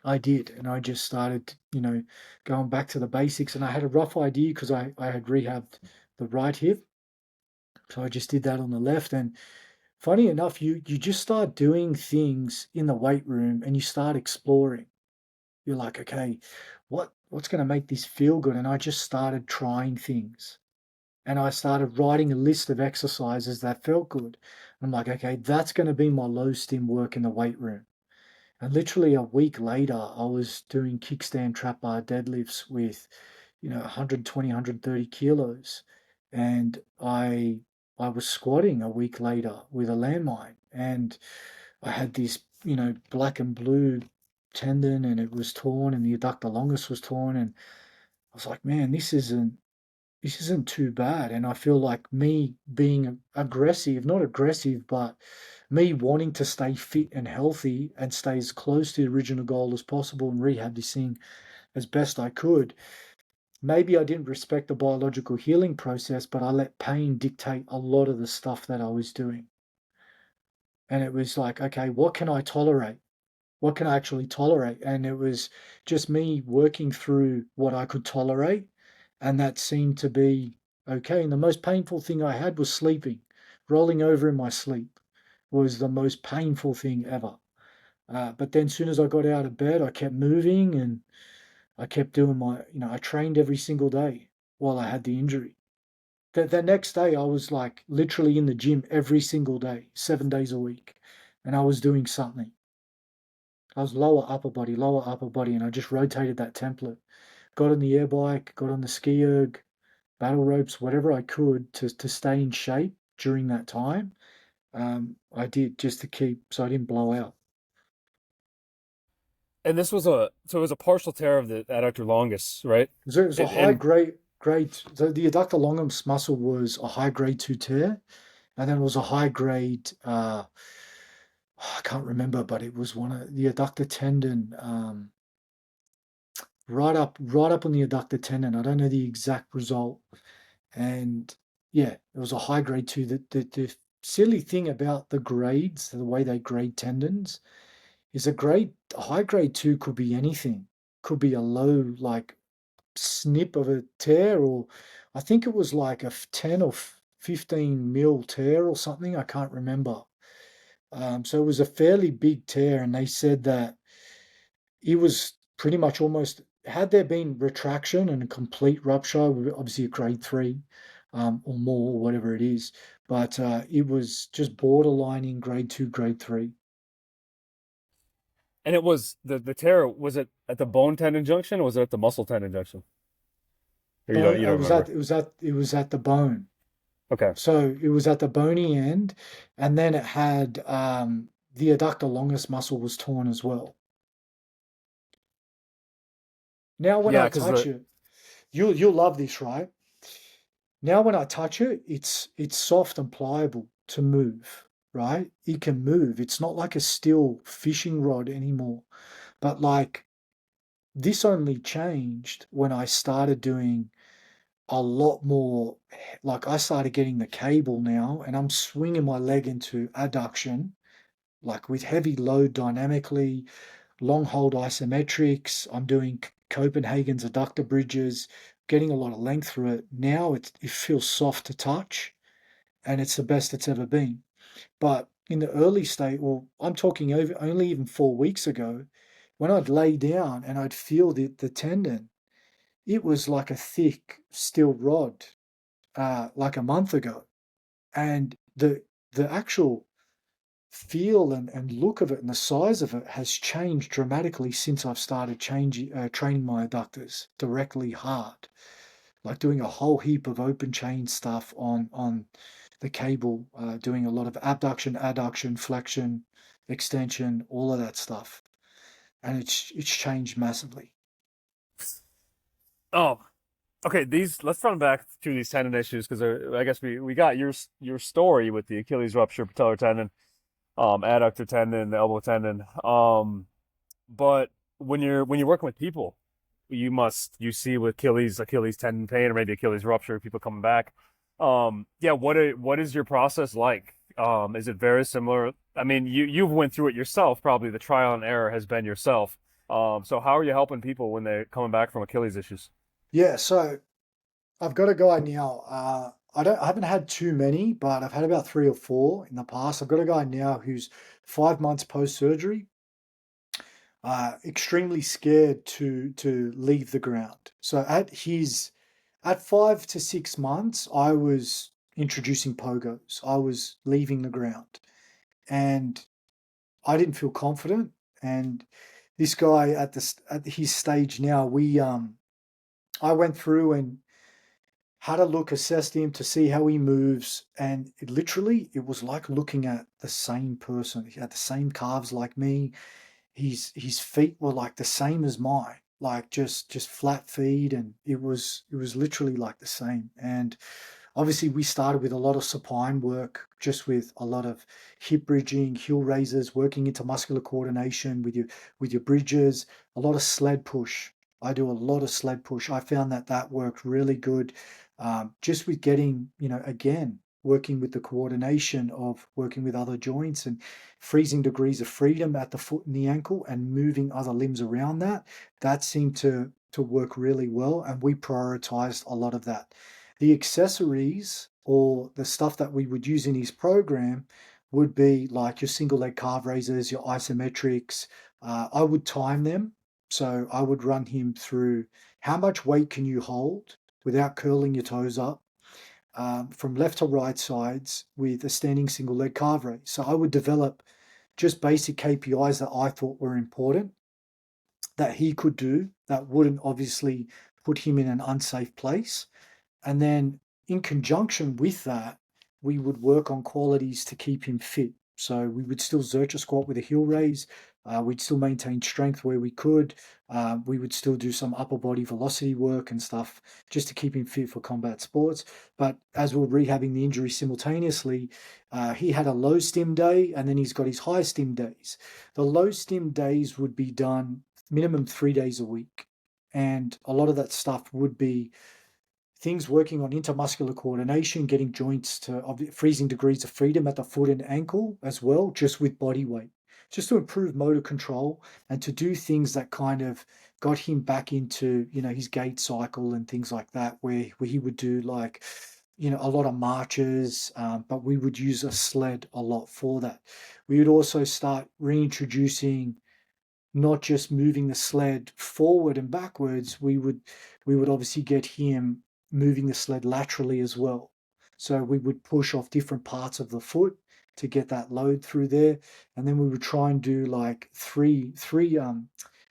I did. And I just started, going back to the basics. And I had a rough idea because I had rehabbed the right hip. So I just did that on the left. And funny enough, you just start doing things in the weight room and you start exploring. You're like, okay, what's going to make this feel good? And I just started trying things. And I started writing a list of exercises that felt good. I'm like, okay, that's going to be my low stim work in the weight room. And literally a week later, I was doing kickstand trap bar deadlifts with, 120, 130 kilos. And I was squatting a week later with a landmine. And I had this, black and blue tendon and it was torn and the adductor longus was torn. And I was like, man, this isn't too bad. And I feel like me being aggressive, not aggressive, but me wanting to stay fit and healthy and stay as close to the original goal as possible and rehab this thing as best I could. Maybe I didn't respect the biological healing process, but I let pain dictate a lot of the stuff that I was doing. And it was like, okay, what can I tolerate? What can I actually tolerate? And it was just me working through what I could tolerate. And that seemed to be okay. And the most painful thing I had was sleeping. Rolling over in my sleep was the most painful thing ever. But then, as soon as I got out of bed, I kept moving and I kept doing I trained every single day while I had the injury. The next day, I was like literally in the gym every single day, 7 days a week. And I was doing something. I was lower upper body, and I just rotated that template. Got on the air bike, got on the ski erg, battle ropes, whatever I could to stay in shape during that time. I did just to keep so I didn't blow out. And this was it was a partial tear of the adductor longus, right? So it was a high And grade. So the adductor longus muscle was a high grade 2 tear, and then it was a high grade. I can't remember, but it was one of the adductor tendon. right up on the adductor tendon. I don't know the exact result. And yeah, it was a high grade two. The silly thing about the grades, the way they grade tendons, is a high grade two could be anything. Could be a low like snip of a tear, or I think it was like a 10 or 15 mil tear or something. I can't remember. So it was a fairly big tear, and they said that it was pretty much almost, had there been retraction and a complete rupture, obviously a grade three or more, or whatever it is, but it was just borderlining grade two, grade three. And it was the tear, was it at the bone tendon junction or was it at the muscle tendon junction? Or Bone, you don't remember. it was at the bone. Okay. So it was at the bony end, and then it had the adductor longus muscle was torn as well. Now, when Yeah, I because touch the it, you'll love this, right? Now, when I touch it, it's soft and pliable to move, right? It can move. It's not like a steel fishing rod anymore. But like this only changed when I started doing a lot more. Like I started getting the cable now, and I'm swinging my leg into adduction, like with heavy load dynamically, long hold isometrics. I'm doing Copenhagen's adductor bridges, getting a lot of length through it. Now it feels soft to touch, and it's the best it's ever been. But in the early state, well, I'm talking over only even 4 weeks ago, when I'd lay down and I'd feel the tendon, it was like a thick steel rod, like a month ago. And the actual feel and look of it and the size of it has changed dramatically since I've started training my adductors directly hard, like doing a whole heap of open chain stuff on the cable, doing a lot of abduction, adduction, flexion, extension, all of that stuff, and it's changed massively. oh, okay, these let's run back to these tendon issues because I guess we got your story with the Achilles rupture, patellar tendon, adductor tendon, the elbow tendon. But when you're working with people, you see with Achilles tendon pain or maybe Achilles rupture, people coming back. Yeah, what is your process like? Is it very similar? I mean, you've went through it yourself, probably the trial and error has been yourself. So how are you helping people when they're coming back from Achilles issues? Yeah, so I've got a guy now. I haven't had too many, but I've had about three or four in the past. I've got a guy now who's 5 months post surgery, extremely scared to leave the ground. So at 5 to 6 months, I was introducing pogos. I was leaving the ground, and I didn't feel confident. And this guy at his stage now, we I went through and had a look, assessed him to see how he moves, and it was like looking at the same person. He had the same calves like me. His feet were like the same as mine, like just flat feet, and it was literally like the same. And obviously, we started with a lot of supine work, just with a lot of hip bridging, heel raises, working into muscular coordination with your bridges, a lot of sled push. I do a lot of sled push. I found that worked really good, just with getting, again, working with the coordination of working with other joints and freezing degrees of freedom at the foot and the ankle and moving other limbs around that. That seemed to work really well, and we prioritized a lot of that. The accessories or the stuff that we would use in his program would be like your single leg calf raises, your isometrics. I would time them. So I would run him through how much weight can you hold without curling your toes up, from left to right sides with a standing single leg calf raise. So I would develop just basic KPIs that I thought were important that he could do that wouldn't obviously put him in an unsafe place. And then in conjunction with that, we would work on qualities to keep him fit. So we would still Zercher squat with a heel raise. We'd still maintain strength where we could. We would still do some upper body velocity work and stuff just to keep him fit for combat sports. But as we're rehabbing the injury simultaneously, he had a low stim day and then he's got his high stim days. The low stim days would be done minimum 3 days a week. And a lot of that stuff would be things working on intermuscular coordination, getting joints to freezing degrees of freedom at the foot and ankle as well, just with body weight, just to improve motor control and to do things that kind of got him back into, his gait cycle and things like that, where he would do like, a lot of marches, but we would use a sled a lot for that. We would also start reintroducing not just moving the sled forward and backwards, we would obviously get him moving the sled laterally as well. So we would push off different parts of the foot to get that load through there, and then we would try and do like 3D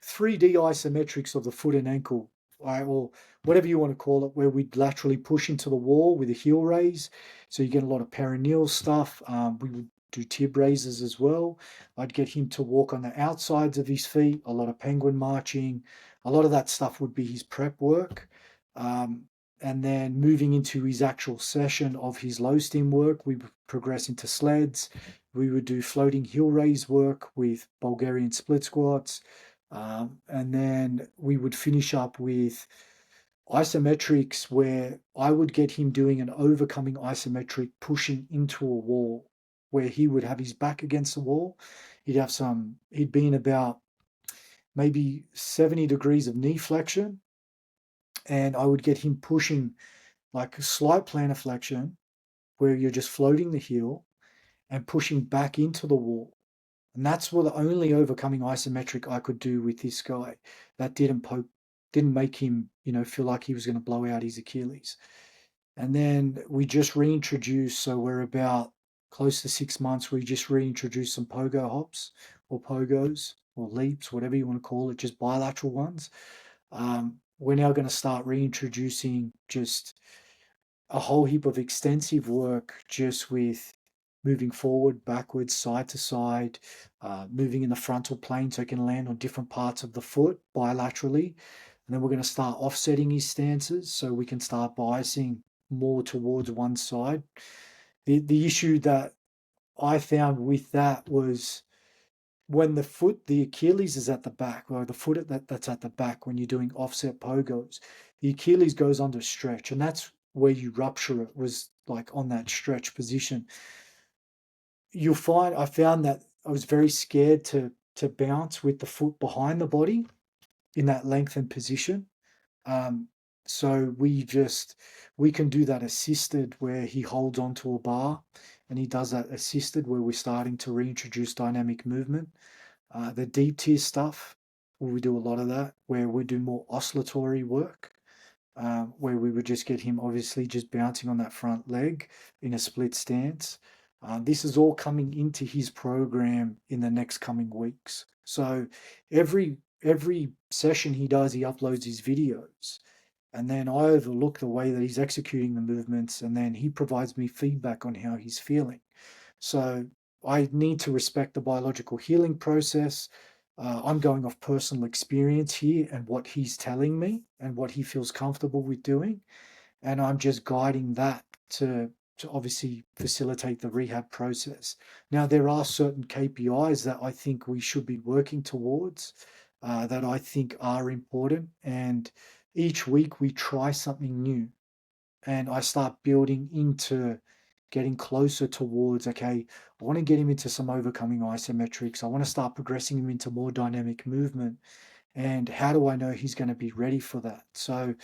isometrics of the foot and ankle, right, or whatever you want to call it, where we'd laterally push into the wall with a heel raise. So you get a lot of perineal stuff. We would do tib raises as well. I'd get him to walk on the outsides of his feet, a lot of penguin marching. A lot of that stuff would be his prep work. And then moving into his actual session of his low stim work, we would progress into sleds. We would do floating heel raise work with Bulgarian split squats. And then we would finish up with isometrics, where I would get him doing an overcoming isometric pushing into a wall, where he would have his back against the wall. He'd be in about maybe 70 degrees of knee flexion, and I would get him pushing like a slight plantar flexion, where you're just floating the heel and pushing back into the wall. And that's what the only overcoming isometric I could do with this guy. That didn't make him, feel like he was going to blow out his Achilles. And then we just reintroduced, so we're about close to 6 months, we just reintroduced some pogo hops or pogos or leaps, whatever you want to call it, just bilateral ones. We're now going to start reintroducing just a whole heap of extensive work just with moving forward, backwards, side to side, moving in the frontal plane so it can land on different parts of the foot bilaterally. And then we're going to start offsetting his stances so we can start biasing more towards one side. The issue that I found with that was when the Achilles is at the back, or the foot that's at the back when you're doing offset pogos, the Achilles goes under stretch, and that's where you rupture it, was like on that stretch position. I found that I was very scared to bounce with the foot behind the body in that lengthened position. So we can do that assisted, where he holds onto a bar, and he does that assisted where we're starting to reintroduce dynamic movement. The deep tier stuff, we do a lot of that, where we do more oscillatory work, where we would just get him obviously just bouncing on that front leg in a split stance. This is all coming into his program in the next coming weeks. So every session he does, he uploads his videos, and then I overlook the way that he's executing the movements, and then he provides me feedback on how he's feeling. So I need to respect the biological healing process. I'm going off personal experience here and what he's telling me and what he feels comfortable with doing. And I'm just guiding that to obviously facilitate the rehab process. Now, there are certain KPIs that I think we should be working towards, that I think are important. And each week we try something new, and I start building into getting closer towards, okay, I want to get him into some overcoming isometrics. I want to start progressing him into more dynamic movement. And how do I know he's going to be ready for that? So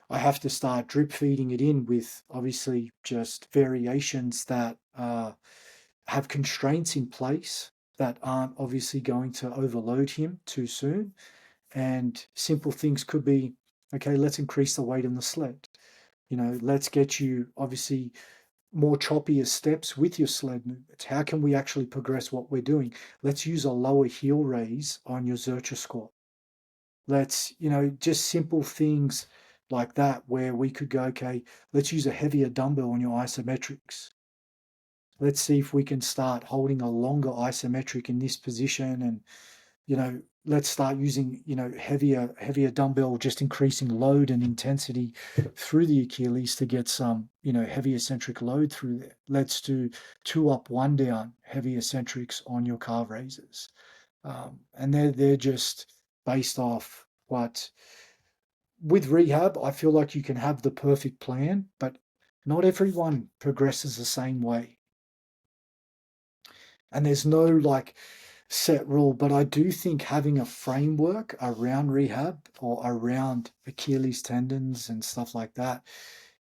I have to start drip feeding it in with obviously just variations that have constraints in place that aren't obviously going to overload him too soon. And simple things could be, okay, let's increase the weight in the sled. Let's get you obviously more choppier steps with your sled movements. How can we actually progress what we're doing? Let's use a lower heel raise on your Zercher squat. Let's, just simple things like that, where we could go, okay, let's use a heavier dumbbell on your isometrics. Let's see if we can start holding a longer isometric in this position, and let's start using heavier dumbbell, just increasing load and intensity through the Achilles to get some heavy eccentric load through there. Let's do 2 up 1 down heavy eccentrics on your calf raises, and they're just based off what with rehab, I feel like you can have the perfect plan, but not everyone progresses the same way. And there's no like set rule, but I do think having a framework around rehab or around Achilles tendons and stuff like that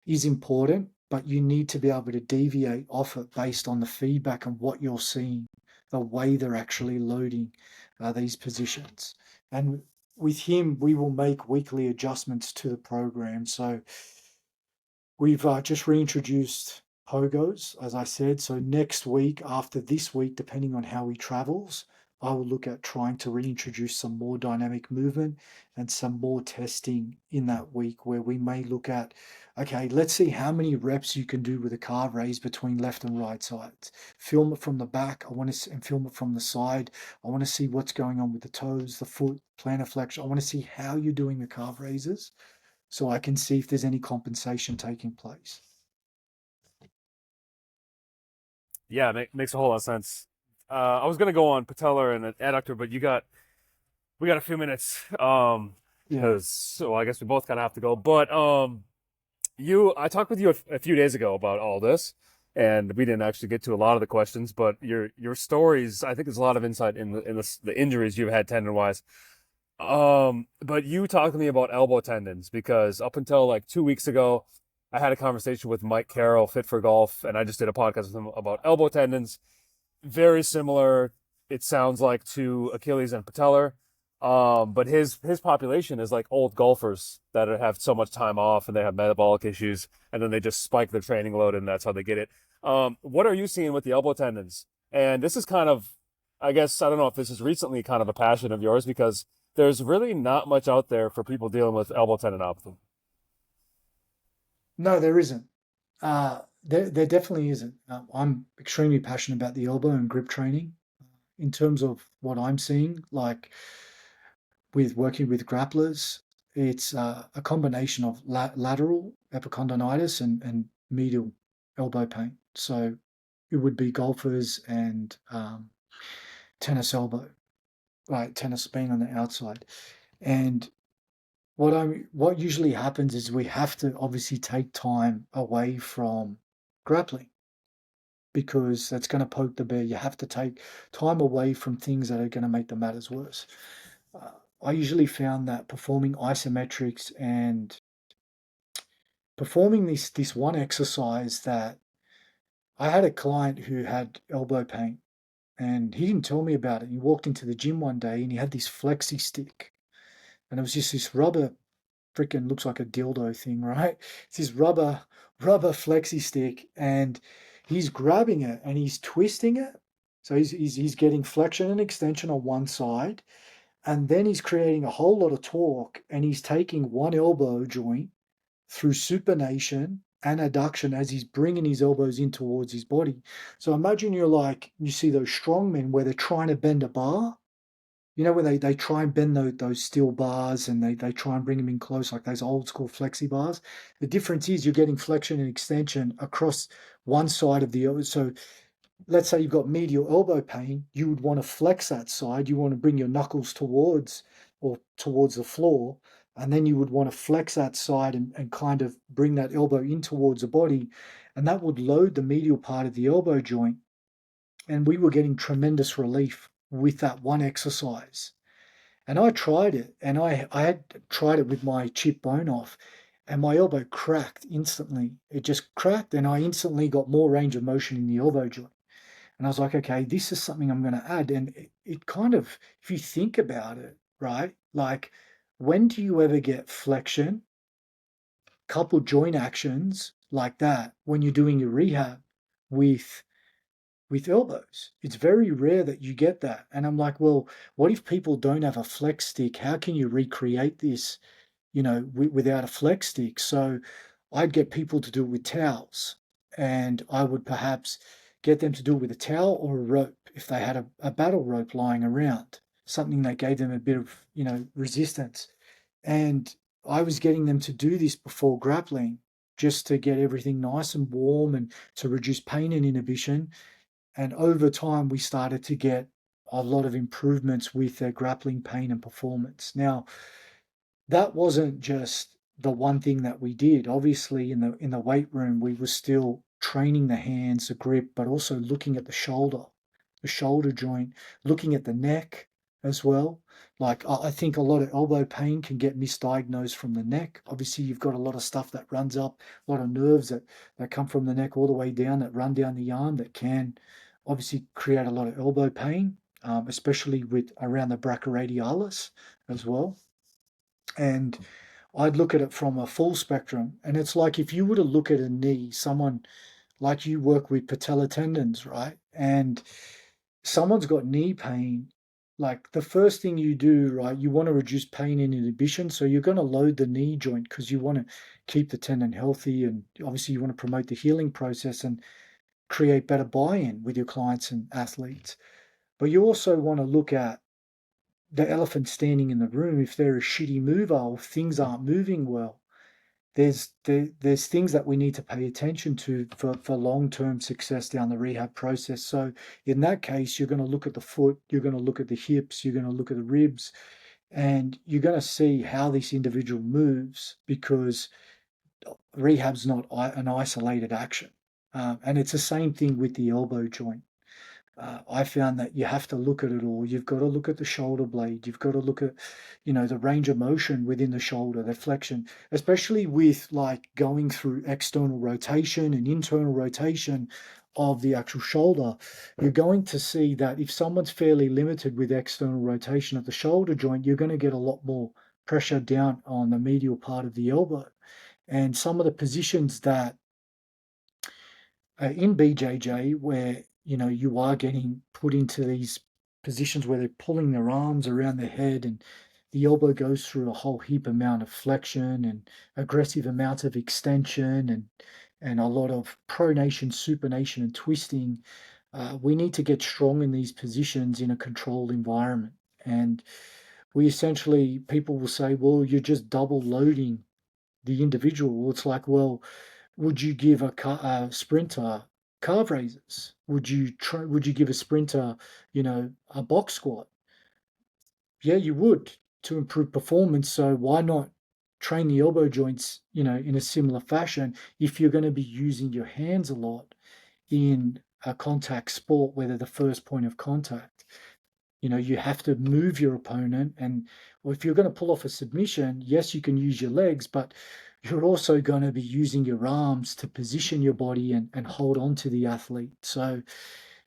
is important, but you need to be able to deviate off it based on the feedback and what you're seeing, the way they're actually loading these positions. And with him, we will make weekly adjustments to the program. So we've just reintroduced pogos, as I said. So next week, after this week, depending on how he travels, I will look at trying to reintroduce some more dynamic movement and some more testing in that week where we may look at, okay, let's see how many reps you can do with a calf raise between left and right sides. Film it from the back. I want to and film it from the side. I want to see what's going on with the toes, the foot, plantar flexion. I want to see how you're doing the calf raises so I can see if there's any compensation taking place. Yeah, makes a whole lot of sense. I was gonna go on Patellar and Adductor, but we got a few minutes. Yeah. Because so I guess we both kind of have to go. But I talked with you a few days ago about all this, and we didn't actually get to a lot of the questions. But your stories, I think, there's a lot of insight in the injuries you've had tendon wise. But you talked to me about elbow tendons because up until like 2 weeks ago, I had a conversation with Mike Carroll, Fit for Golf, and I just did a podcast with him about elbow tendons. Very similar, it sounds like, to Achilles and Patellar. But his population is like old golfers that have so much time off and they have metabolic issues, and then they just spike their training load, and that's how they get it. What are you seeing with the elbow tendons? And this is kind of, I guess, I don't know if this is recently kind of a passion of yours because there's really not much out there for people dealing with elbow tendinopathy. No, there isn't. There definitely isn't. I'm extremely passionate about the elbow and grip training. In terms of what I'm seeing, like with working with grapplers, it's a combination of lateral epicondyle and medial elbow pain. So it would be golfers and tennis elbow, right? Tennis being on the outside. And what usually happens is we have to obviously take time away from grappling because that's going to poke the bear. You have to take time away from things that are going to make the matters worse. Uh, I usually found that performing isometrics and performing this one exercise that I had a client who had elbow pain and he didn't tell me about it. He walked into the gym one day and he had this flexi stick and it was just this rubber freaking looks like a dildo thing, right? It's this rubber flexi stick, and he's grabbing it and he's twisting it. So he's getting flexion and extension on one side, and then he's creating a whole lot of torque, and he's taking one elbow joint through supination and adduction as he's bringing his elbows in towards his body. So imagine you see those strong men where they're trying to bend a bar, when they try and bend those steel bars and they try and bring them in close, like those old school flexi bars. The difference is you're getting flexion and extension across one side of the elbow. So let's say you've got medial elbow pain, you would want to flex that side. You want to bring your knuckles towards the floor. And then you would want to flex that side and kind of bring that elbow in towards the body. And that would load the medial part of the elbow joint. And we were getting tremendous relief with that one exercise. And I tried it, and I had tried it with my chip bone off, and my elbow cracked instantly. It just cracked, and I instantly got more range of motion in the elbow joint. And I was like, okay, this is something I'm going to add. And it kind of, if you think about it, right? Like, when do you ever get flexion, couple joint actions like that when you're doing your rehab with elbows? It's very rare that you get that. And I'm like, well, what if people don't have a flex stick? How can you recreate this, without a flex stick? So I'd get people to do it with towels, and I would perhaps get them to do it with a towel or a rope if they had a battle rope lying around, something that gave them a bit of, resistance. And I was getting them to do this before grappling just to get everything nice and warm and to reduce pain and inhibition. And over time, we started to get a lot of improvements with their grappling pain and performance. Now, that wasn't just the one thing that we did. Obviously, in the weight room, we were still training the hands, the grip, but also looking at the shoulder joint, looking at the neck as well. Like I think a lot of elbow pain can get misdiagnosed from the neck. Obviously, you've got a lot of stuff that runs up, a lot of nerves that come from the neck all the way down, that run down the arm, that can obviously create a lot of elbow pain, especially with around the brachyradialis as well. And I'd look at it from a full spectrum. And it's like if you were to look at a knee, someone like you work with patellar tendons, right? And someone's got knee pain, like the first thing you do, right, you want to reduce pain and inhibition. So you're going to load the knee joint because you want to keep the tendon healthy. And obviously, you want to promote the healing process and create better buy in with your clients and athletes. But you also want to look at the elephant standing in the room. If they're a shitty mover or things aren't moving well, there's things that we need to pay attention to for long-term success down the rehab process. So in that case, you're going to look at the foot, you're going to look at the hips, you're going to look at the ribs, and you're going to see how this individual moves, because rehab's not an isolated action. And it's the same thing with the elbow joint. I found that you have to look at it all. You've got to look at the shoulder blade. You've got to look at, the range of motion within the shoulder, the flexion, especially with like going through external rotation and internal rotation of the actual shoulder. You're going to see that if someone's fairly limited with external rotation of the shoulder joint, you're going to get a lot more pressure down on the medial part of the elbow. And some of the positions that in BJJ where you are getting put into these positions where they're pulling their arms around their head, and the elbow goes through a whole heap amount of flexion and aggressive amounts of extension and a lot of pronation, supination, and twisting. We need to get strong in these positions in a controlled environment. And we essentially, people will say, well, you're just double loading the individual. Well, it's like, well, would you give a sprinter calf raises? Would you give a sprinter, a box squat? Yeah, you would, to improve performance. So why not train the elbow joints, in a similar fashion if you're going to be using your hands a lot in a contact sport where they're the first point of contact? You have to move your opponent. And well, if you're going to pull off a submission, yes, you can use your legs, but you're also going to be using your arms to position your body and hold on to the athlete. So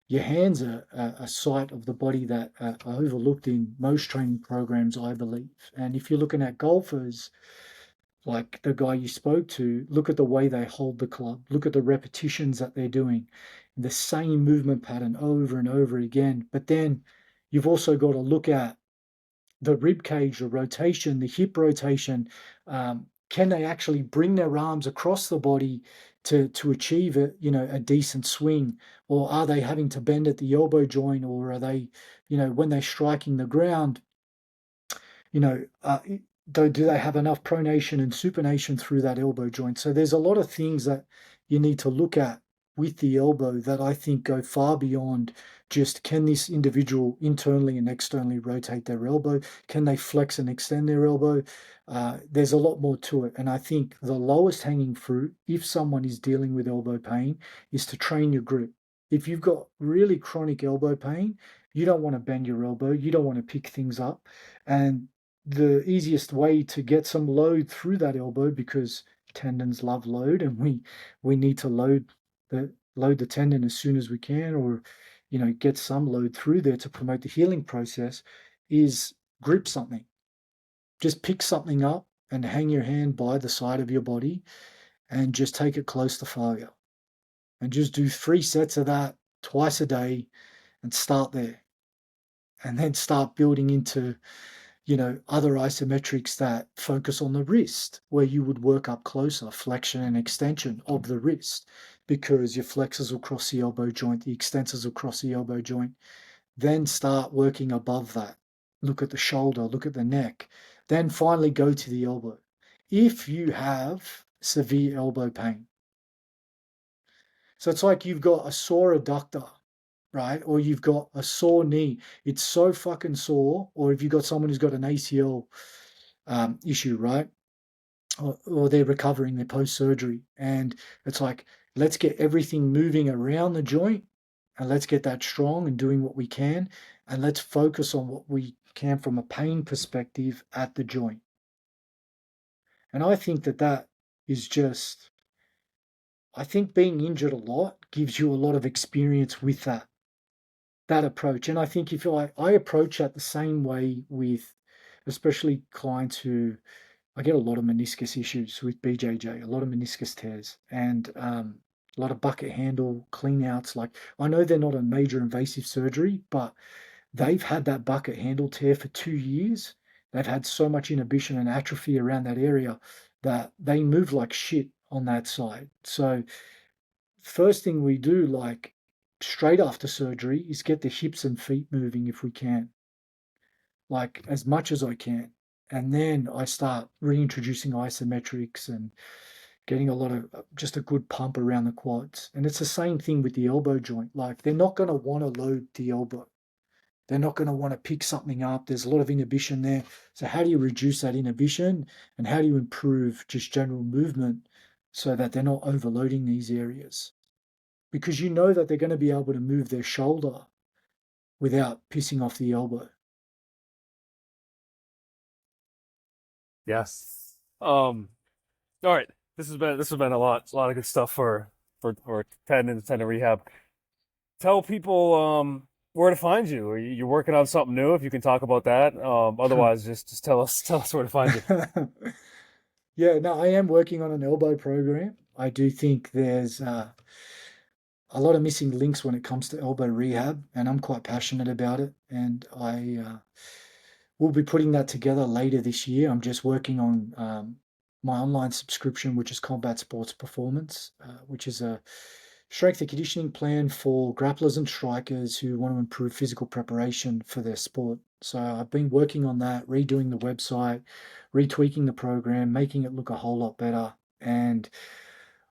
your hands are a site of the body that are overlooked in most training programs, I believe. And if you're looking at golfers, like the guy you spoke to, look at the way they hold the club, look at the repetitions that they're doing, the same movement pattern over and over again. But then you've also got to look at the rib cage, the rotation, the hip rotation. Can they actually bring their arms across the body to achieve a decent swing, or are they having to bend at the elbow joint, or are they, when they're striking the ground, you know, uh, do they have enough pronation and supination through that elbow joint? So there's a lot of things that you need to look at with the elbow that I think go far beyond just, can this individual internally and externally rotate their elbow? Can they flex and extend their elbow? There's a lot more to it. And I think the lowest hanging fruit, if someone is dealing with elbow pain, is to train your grip. If you've got really chronic elbow pain, you don't want to bend your elbow, you don't want to pick things up. And the easiest way to get some load through that elbow, because tendons love load, and we need to load the tendon as soon as we can, or get some load through there to promote the healing process, is grip something. Just pick something up and hang your hand by the side of your body and just take it close to failure, and just do 3 sets of that twice a day and start there, and then start building into other isometrics that focus on the wrist, where you would work up closer, flexion and extension of the wrist, because your flexors will cross the elbow joint, the extensors will cross the elbow joint. Then start working above that. Look at the shoulder, look at the neck, then finally go to the elbow. If you have severe elbow pain, so it's like you've got a sore adductor, right? Or you've got a sore knee. It's so fucking sore. Or if you've got someone who's got an ACL issue, right? Or they're recovering, they're post surgery. And it's like, let's get everything moving around the joint and let's get that strong and doing what we can. And let's focus on what we can from a pain perspective at the joint. And I think that that is just, I think being injured a lot gives you a lot of experience with that approach. And I think if I approach that the same way with especially clients who I get a lot of meniscus issues with BJJ, a lot of meniscus tears, and a lot of bucket handle clean outs. Like I know they're not a major invasive surgery, but they've had that bucket handle tear for 2 years. They've had so much inhibition and atrophy around that area that they move like shit on that side. So first thing we do, like straight after surgery, is get the hips and feet moving if we can, like as much as I can. And then I start reintroducing isometrics and getting a lot of just a good pump around the quads. And it's the same thing with the elbow joint. Like they're not going to want to load the elbow. They're not going to want to pick something up. There's a lot of inhibition there. So how do you reduce that inhibition and how do you improve just general movement so that they're not overloading these areas? Because you know that they're going to be able to move their shoulder without pissing off the elbow. Yes. All right. This has been a lot of good stuff for tendon rehab. Tell people where to find you. You're working on something new, if you can talk about that. Otherwise, just tell us where to find you. Yeah, no, I am working on an elbow program. I do think there's a lot of missing links when it comes to elbow rehab, and I'm quite passionate about it. And I will be putting that together later this year. I'm just working on my online subscription, which is Combat Sports Performance, which is a strength and conditioning plan for grapplers and strikers who want to improve physical preparation for their sport. So I've been working on that, redoing the website, retweaking the program, making it look a whole lot better. And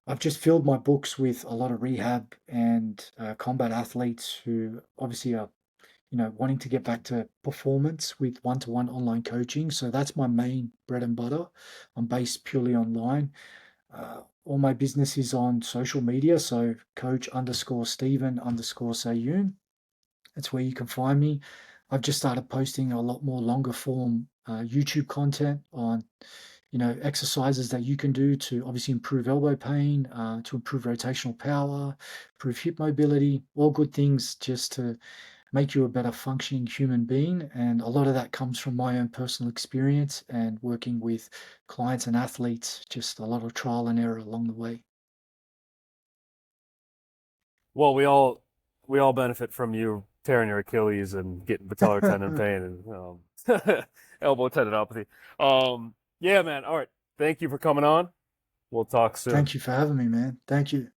I've just filled my books with a lot of rehab and combat athletes who obviously are, wanting to get back to performance with one-to-one online coaching. So that's my main bread and butter. I'm based purely online. All my business is on social media. So coach underscore Stephen underscore Sahyoun. That's where you can find me. I've just started posting a lot more longer form YouTube content on exercises that you can do to obviously improve elbow pain, to improve rotational power, improve hip mobility, all good things just to make you a better functioning human being. And a lot of that comes from my own personal experience and working with clients and athletes, just a lot of trial and error along the way. Well, we all benefit from you tearing your Achilles and getting patellar tendon pain and elbow tendinopathy. Yeah, man. All right. Thank you for coming on. We'll talk soon. Thank you for having me, man. Thank you.